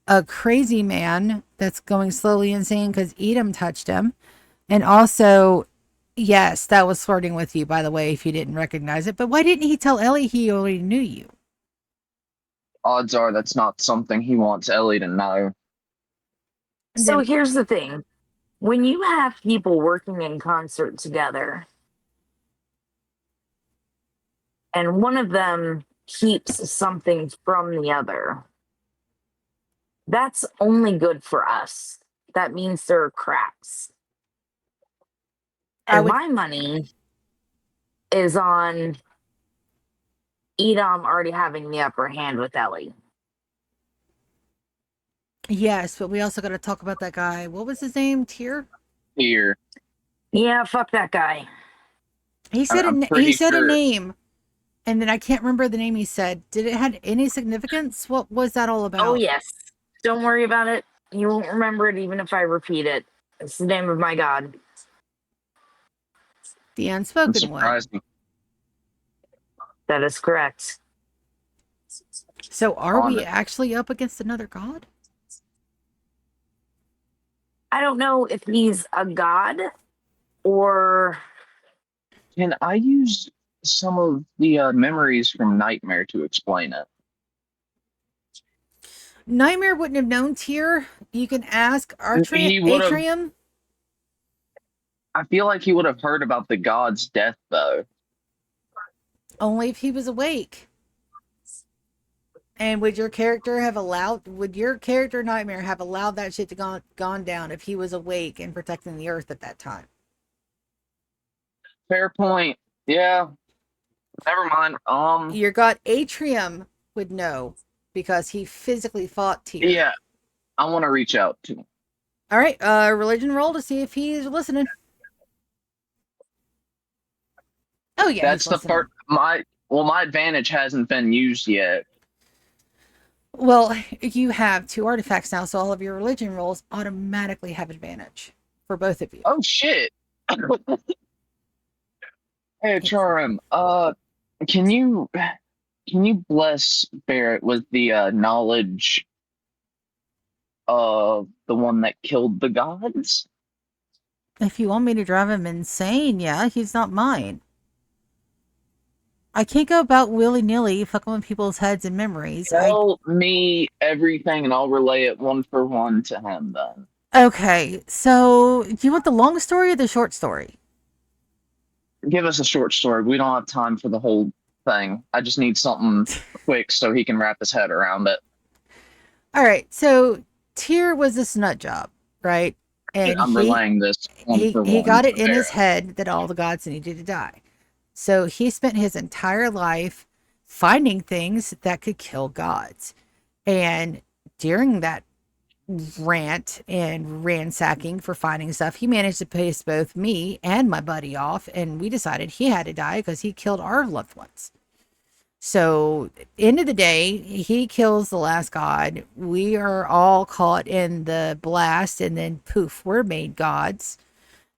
S1: a crazy man that's going slowly insane because Edom touched him. And also, yes, that was flirting with you, by the way, if you didn't recognize it. But why didn't he tell Ellie he already knew you?
S2: Odds are that's not something he wants Ellie to know.
S1: And
S3: So
S1: then,
S3: here's the thing. When you have people working in concert together and one of them keeps something from the other, that's only good for us. That means there are cracks. And my money is on Edom already having the upper hand with Ellie.
S1: yes, but we also got to talk about that guy. What was his name? Tyr?
S2: Here,
S3: Yeah, fuck that guy.
S1: He said
S2: I'm
S1: he
S2: pretty
S1: said a
S2: sure.
S1: name, and then I can't remember the name he said. Did it have any significance? What was that all about?
S3: Oh, yes. Don't worry about it. You won't remember it even if I repeat it. It's the name of my god.
S1: The
S2: I'm
S1: unspoken one.
S2: surprised.
S3: That is correct.
S1: So are we actually up against another god?
S3: I don't know if he's a god or
S2: Can I use some of the memories from Nightmare to explain it?
S1: Nightmare wouldn't have known Tyr. You can ask
S2: He would have.
S1: Atrium.
S2: I feel like he would have heard about the god's death, though.
S1: Only if he was awake. And would your character Nightmare have allowed that shit to gone down if he was awake and protecting the earth at that time?
S2: Fair point. Yeah. Never mind.
S1: Your god Atrium would know because he physically fought Tyr.
S2: Yeah. I want to reach out to him.
S1: All right, religion roll to see if he's listening. Oh yeah, he's
S2: That's the
S1: listening.
S2: first. My advantage hasn't been used yet.
S1: Well, you have 2 artifacts now, so all of your religion rolls automatically have advantage for both of you.
S2: Oh shit! Hey,
S1: It's,
S2: Charim. Can you can you bless Barrett with the knowledge of the one that killed the gods?
S1: if you want me to drive him insane, yeah, he's not mine. I can't go about willy nilly fucking with people's heads and memories.
S2: Tell me everything, and I'll relay it one for one to him. Then
S1: Okay, so do you want the long story or the short story?
S2: give us a short story. We don't have time for the whole thing. I just need something quick so he can wrap his head around it.
S1: All right, so Tyr was this nut job, right? And
S2: I'm
S1: he
S2: relaying this one
S1: he
S2: for
S1: he
S2: one
S1: got
S2: to
S1: it in his
S2: Barrett.
S1: head that all the gods needed to die. So he spent his entire life finding things that could kill gods. And during that rant and ransacking for finding stuff, he managed to piss both me and my buddy off, and we decided he had to die because he killed our loved ones. So, end of the day, he kills the last god. We are all caught in the blast, and then poof, we're made gods.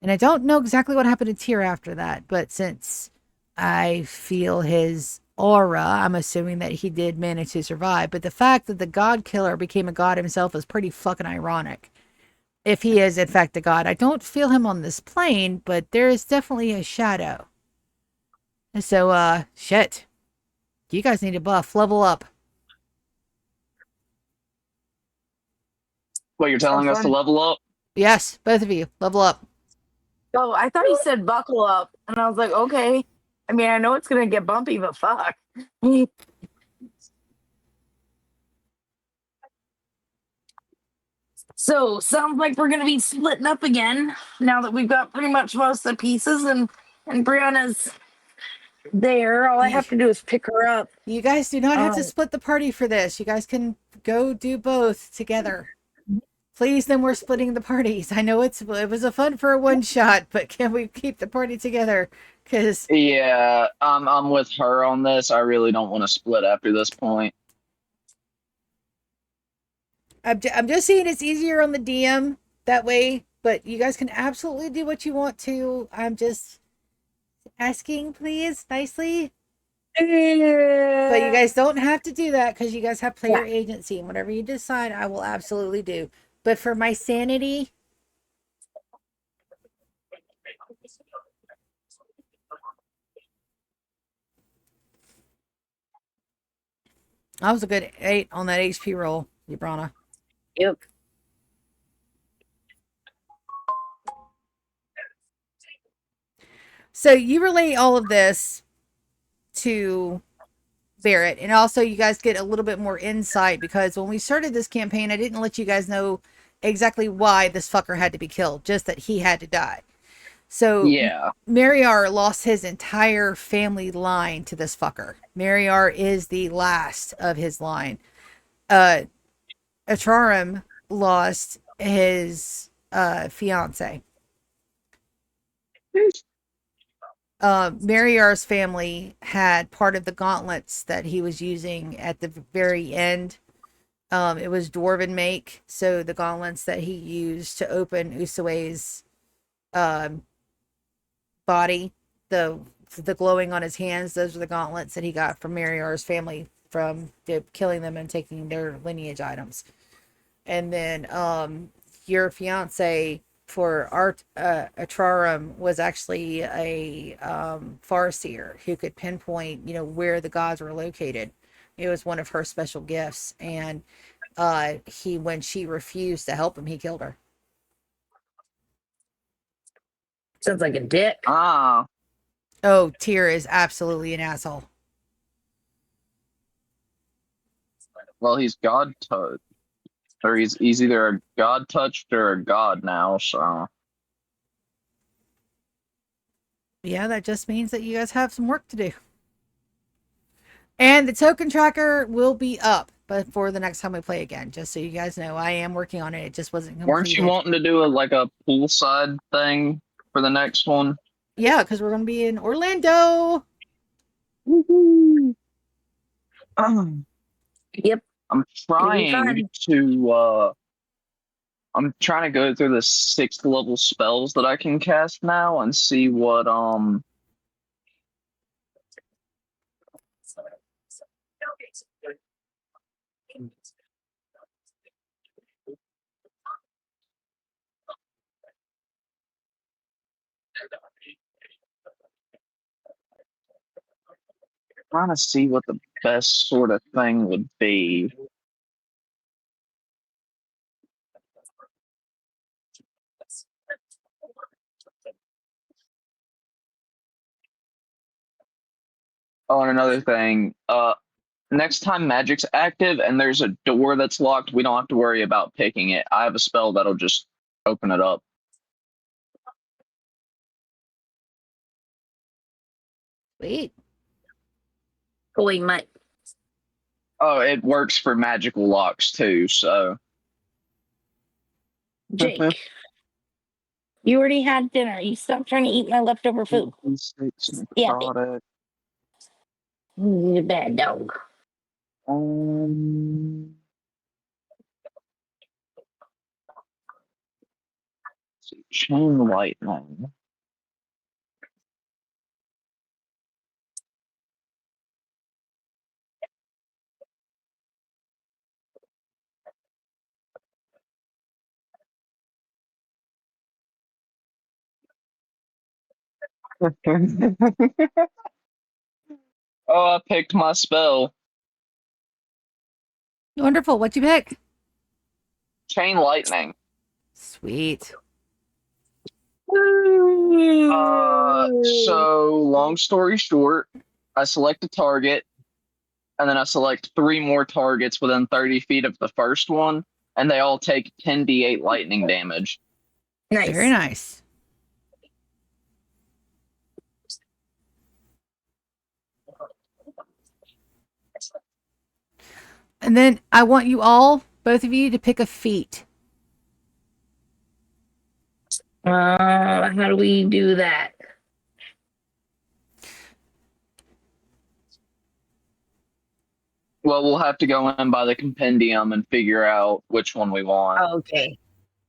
S1: And I don't know exactly what happened to Tyr after that, but since I feel his aura, I'm assuming that he did manage to survive. But the fact that the god killer became a god himself is pretty fucking ironic. If he is, in fact, a god, I don't feel him on this plane, but there is definitely a shadow. So, shit. You guys need a buff. Level up.
S2: What, you're
S3: So
S2: telling us to
S3: fun.
S2: level up?
S1: Yes, both of you. Level up.
S3: Oh, I thought you said buckle up, and I was like, okay. I mean, I know it's gonna get bumpy, but fuck. So sounds like we're gonna be splitting up again now that we've got pretty much most of the pieces, and Brianna's there. All I
S1: You,
S3: have to do is pick her up.
S1: you guys do not have to
S3: Um,
S1: split the party for this. You guys can go do both together. Please, then we're splitting the parties. I know it was a fun for a one shot, but can we keep the party together? Because
S2: Yeah, I'm with her on this. I really don't want to split after this point.
S1: I'm just saying it's easier on the DM that way, but you guys can absolutely do what you want to. I'm just asking, please, nicely. But you guys don't have to do that because you guys have player
S3: yeah.
S1: agency, and whatever you decide, I will absolutely do. But for my sanity, I was a good 8 on that HP roll, Yabrana.
S3: Yep.
S1: So you relate all of this to Barrett, and also you guys get a little bit more insight because when we started this campaign, I didn't let you guys know exactly why this fucker had to be killed, just that he had to die. So
S2: Yeah.
S1: Mariar lost his entire family line to this fucker. Mariar is the last of his line. Uh Atrarum lost his fiance. Mariar's family had part of the gauntlets that he was using at the very end. It was dwarven make, so the gauntlets that he used to open Usawe's um, body, the glowing on his hands, those are the gauntlets that he got from Mariar's family from killing them and taking their lineage items. And then your fiance for art Atrarum was actually a farseer who could pinpoint, where the gods were located. It was one of her special gifts, and when she refused to help him, he killed her.
S3: Sounds like a dick.
S2: Ah,
S1: Oh, Tyr is absolutely an asshole.
S2: well, he's God touched, or he's either a God touched or a god now. So
S1: Yeah, that just means that you guys have some work to do. And the token tracker will be up before the next time we play again. Just so you guys know, I am working on it. It just wasn't
S2: Weren't you
S1: completed.
S2: wanting to do a poolside thing for the next one?
S1: Yeah, because we're gonna be in Orlando.
S2: Woohoo!
S3: Yep.
S2: I'm trying to I'm trying to go through the 6th level spells that I can cast now and see what trying to see what the best sort of thing would be. Oh, and another thing, next time magic's active and there's a door that's locked, we don't have to worry about picking it. I have a spell that'll just open it up.
S1: Sweet.
S3: Holy mutt.
S2: Oh, it works for magical locks too, so.
S3: Jake, you already had dinner. You stop trying to eat my leftover food. Yeah, you're a bad dog.
S2: Chain lightning. Oh, I picked my spell.
S1: Wonderful. What'd you pick?
S2: Chain lightning.
S1: Sweet.
S2: So long story short, I select a target, and then I select 3 more targets within 30 feet of the first one, and they all take 10d8 lightning damage.
S3: Nice.
S1: Very nice. And then I want you all, both of you, to pick a feat.
S3: How do we do that?
S2: Well, we'll have to go in by the compendium and figure out which one we want.
S3: Okay.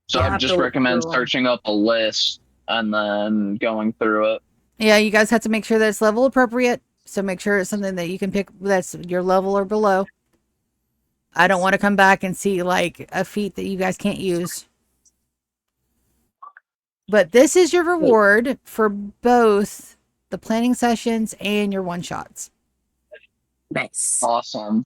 S2: So I just recommend searching up a list and then going through it.
S1: Yeah, you guys have to make sure that it's level appropriate. So make sure it's something that you can pick that's your level or below. I don't want to come back and see like a feat that you guys can't use. But this is your reward for both the planning sessions and your one shots.
S3: Nice.
S2: Awesome.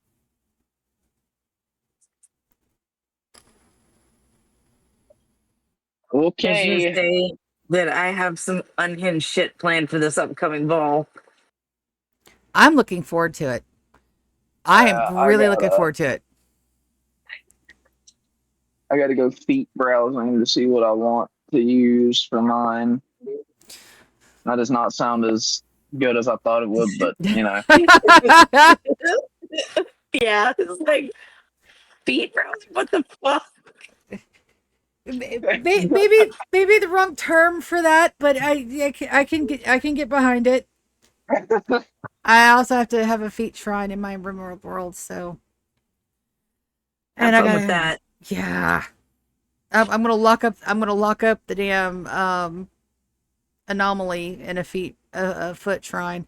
S2: Okay.
S3: Just say that I have some unhinged shit planned for this upcoming ball.
S1: I'm looking forward to it. I am really looking forward to it.
S2: I gotta go feet browsing to see what I want to use for mine. That does not sound as good as I thought it would, but you know.
S3: Yeah, it's like feet browsing. What the fuck?
S1: Maybe the wrong term for that, but I can get behind it. I also have to have a feet shrine in my remote world, so.
S3: And I got that.
S1: Yeah, I'm gonna lock up. I'm gonna lock up the damn anomaly in a foot shrine.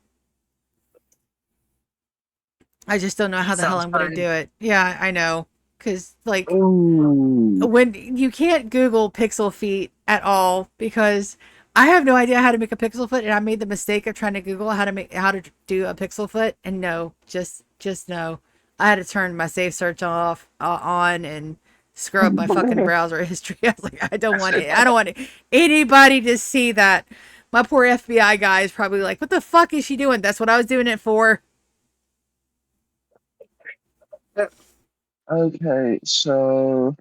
S1: I just don't know how the hell I'm gonna do it. Yeah, I know, because like when you can't Google pixel feet at all because I have no idea how to make a pixel foot, and I made the mistake of trying to Google how to do a pixel foot, and no, just no. I had to turn my safe search off on and scrub my fucking browser history. I was like, I don't want anybody to see that. My poor FBI guy is probably like, what the fuck is she doing? That's what I was doing it for.
S2: Okay, so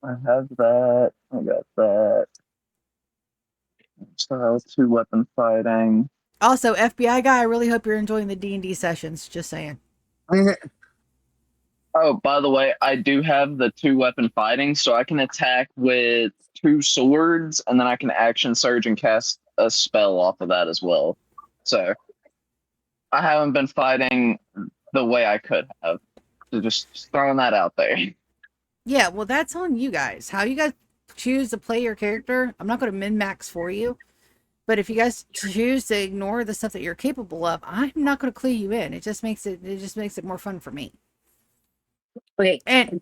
S2: I have that. I got that. Style 2 weapon fighting.
S1: Also, FBI guy, I really hope you're enjoying the D&D sessions. Just saying.
S2: Oh, by the way, I do have the 2-weapon fighting, so I can attack with 2 swords, and then I can action surge and cast a spell off of that as well. So I haven't been fighting the way I could have. So just throwing that out there.
S1: Yeah, well, that's on you guys. How you guys choose to play your character, I'm not going to min max for you. But if you guys choose to ignore the stuff that you're capable of, I'm not going to clue you in. It just makes it more fun for me.
S3: Okay.
S1: And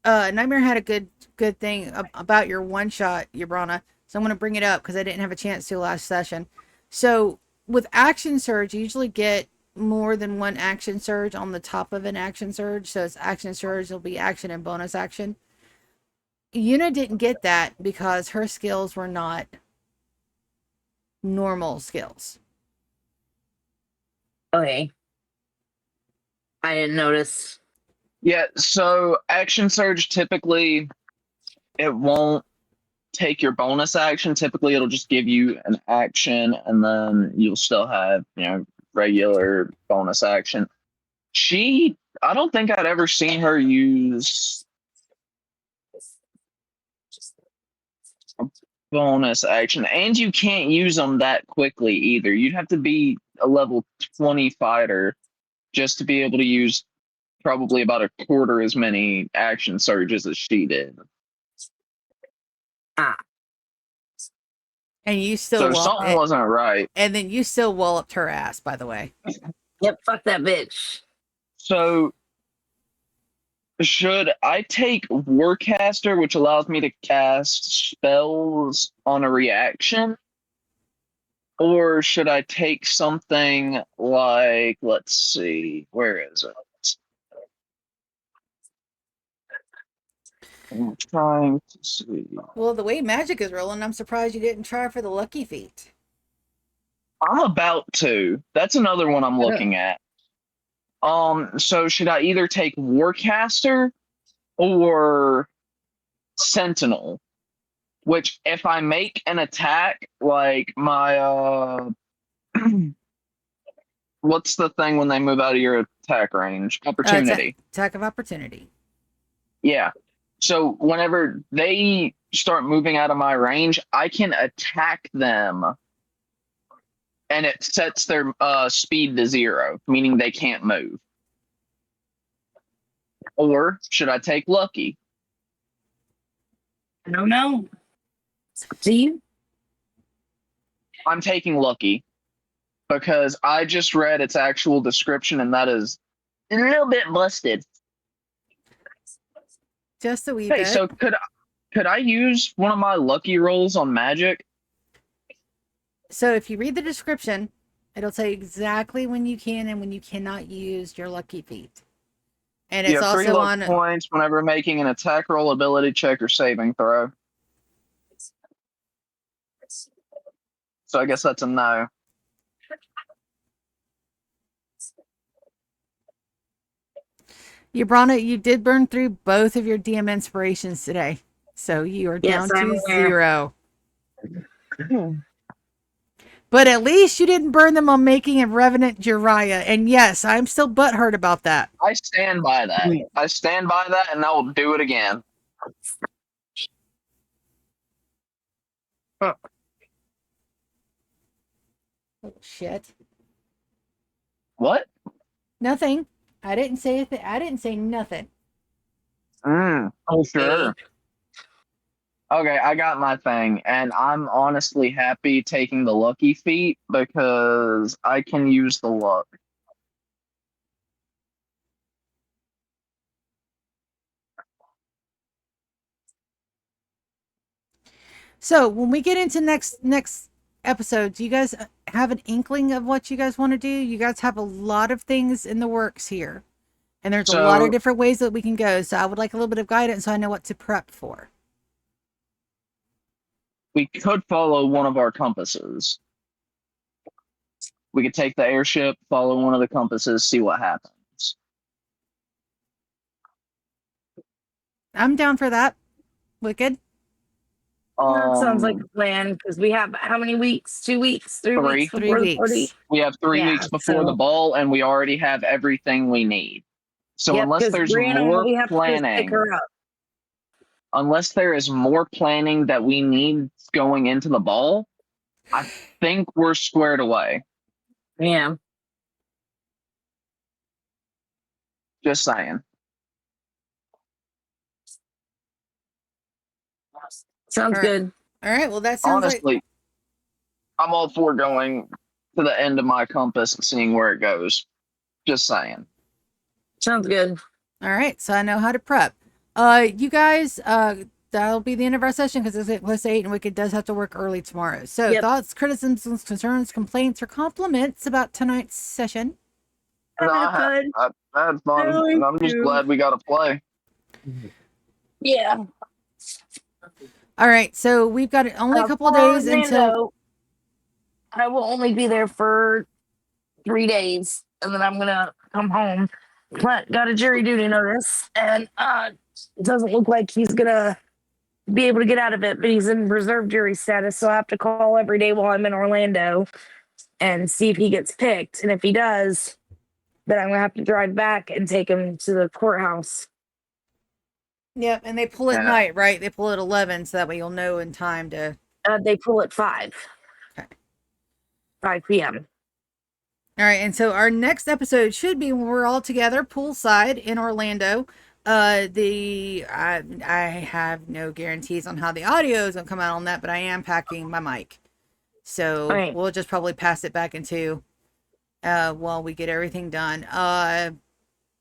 S1: Nightmare had a good thing about your one shot, Yabrana. So I'm going to bring it up because I didn't have a chance to last session. So with action surge, you usually get more than one action surge on the top of an action surge. So it's action surge, it'll be action and bonus action. Yuna didn't get that because her skills were not normal skills.
S3: Okay. I didn't notice.
S2: Yeah, so action surge typically it won't take your bonus action. Typically it'll just give you an action and then you'll still have, regular bonus action. I don't think I'd ever seen her use a bonus action, and you can't use them that quickly either. You'd have to be a level 20 fighter just to be able to use probably about a quarter as many action surges as she did.
S1: And you still
S2: So something wasn't right.
S1: And then you still walloped her ass, by the way.
S3: Yep, fuck that bitch.
S2: So should I take Warcaster, which allows me to cast spells on a reaction? Or should I take something like, let's see, where is it? I'm trying to see.
S1: Well, the way magic is rolling, I'm surprised you didn't try for the lucky feat.
S2: I'm about to. That's another one I'm looking at. So should I either take Warcaster or Sentinel? Which, if I make an attack, like my what's the thing when they move out of your attack range? Opportunity.
S1: Attack of opportunity.
S2: Yeah. So whenever they start moving out of my range, I can attack them, and it sets their speed to 0, meaning they can't move. Or should I take Lucky?
S3: I don't know. Do you?
S2: I'm taking Lucky because I just read its actual description, and that is a little bit busted.
S1: Just a wee bit.
S2: So could I use one of my lucky rolls on magic?
S1: So if you read the description, it'll tell you exactly when you can and when you cannot use your lucky feat. And it's also
S2: 3 luck points whenever making an attack roll, ability check, or saving throw. So I guess that's a no.
S1: Yabrana, you did burn through both of your DM inspirations today. So you are down to 0. But at least you didn't burn them on making a Revenant Jiraiya. And yes, I'm still butthurt about that.
S2: I stand by that. I stand by that, and I will do it again.
S1: Oh, shit.
S2: What?
S1: Nothing. I didn't say anything. I didn't say nothing.
S2: Oh, sure. Okay, I got my thing, and I'm honestly happy taking the lucky feat because I can use the luck.
S1: So when we get into next episode, do you guys have an inkling of what you guys want to do? You guys have a lot of things in the works here, and there's a lot of different ways that we can go. So I would like a little bit of guidance so I know what to prep for.
S2: We could follow one of our compasses. We could take the airship, follow one of the compasses, see what happens.
S1: I'm down for that. Wicked.
S3: That sounds like a plan because we have how many weeks? 2 weeks? 3 weeks?
S1: 3 weeks.
S2: We have 3 weeks before the ball, and we already have everything we need. So
S3: Yep,
S2: unless
S3: because
S2: there's
S3: Brianna, all
S2: more
S3: we have to do is pick
S2: planning,
S3: her up.
S2: unless there is more planning that we need going into the ball, I think we're squared away.
S3: Yeah.
S2: Just saying.
S3: Sounds
S1: All right.
S3: good.
S1: All right. Well, that sounds like
S2: Honestly, I'm all for going to the end of my compass and seeing where it goes. Just saying.
S3: Sounds good.
S1: all right. So I know how to prep. You guys, that'll be the end of our session because it's plus 8 and Wicked does have to work early tomorrow. So
S3: Yep.
S1: thoughts, criticisms, concerns, complaints, or compliments about tonight's session?
S2: No,
S3: I had fun.
S2: I had fun,
S3: I like
S2: and I'm just
S3: you.
S2: glad we got to play.
S3: Yeah.
S1: All right. So we've got only a couple of days until.
S3: Orlando, I will only be there for 3 days, and then I'm gonna come home. But got a jury duty notice, and it doesn't look like he's gonna be able to get out of it. But he's in reserve jury status, so I have to call every day while I'm in Orlando and see if he gets picked. And if he does, then I'm gonna have to drive back and take him to the courthouse.
S1: Yep. And they pull at
S2: Yeah.
S1: night, right? They pull at 11, so that way you'll know in time to.
S3: They pull at 5.
S1: Okay.
S3: 5 p.m.
S1: All right, and so our next episode should be when we're all together poolside in Orlando. I have no guarantees on how the audio is gonna come out on that, but I am packing my mic, so
S3: Right.
S1: we'll just probably pass it back into while we get everything done.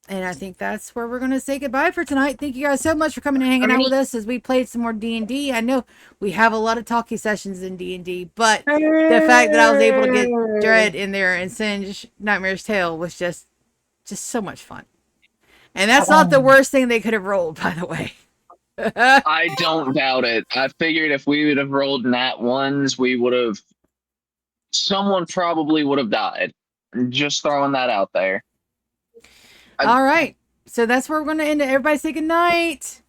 S1: And I think that's where we're gonna say goodbye for tonight. Thank you guys so much for coming and hanging out with us as we played some more D&D. I know we have a lot of talkie sessions in D&D, but the fact that I was able to get Dread in there and Singe Nightmare's Tale was just so much fun. And that's not the worst thing they could have rolled, by the way.
S2: I don't doubt it. I figured if we would have rolled nat ones, we would have. Someone probably would have died. Just throwing that out there.
S1: All right. So that's where we're going to end it. Everybody say good night.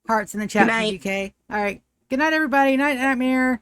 S1: Hearts in the chat
S3: Good
S1: for
S3: night.
S1: GK. All right. Good night, everybody. Night, Nightmare.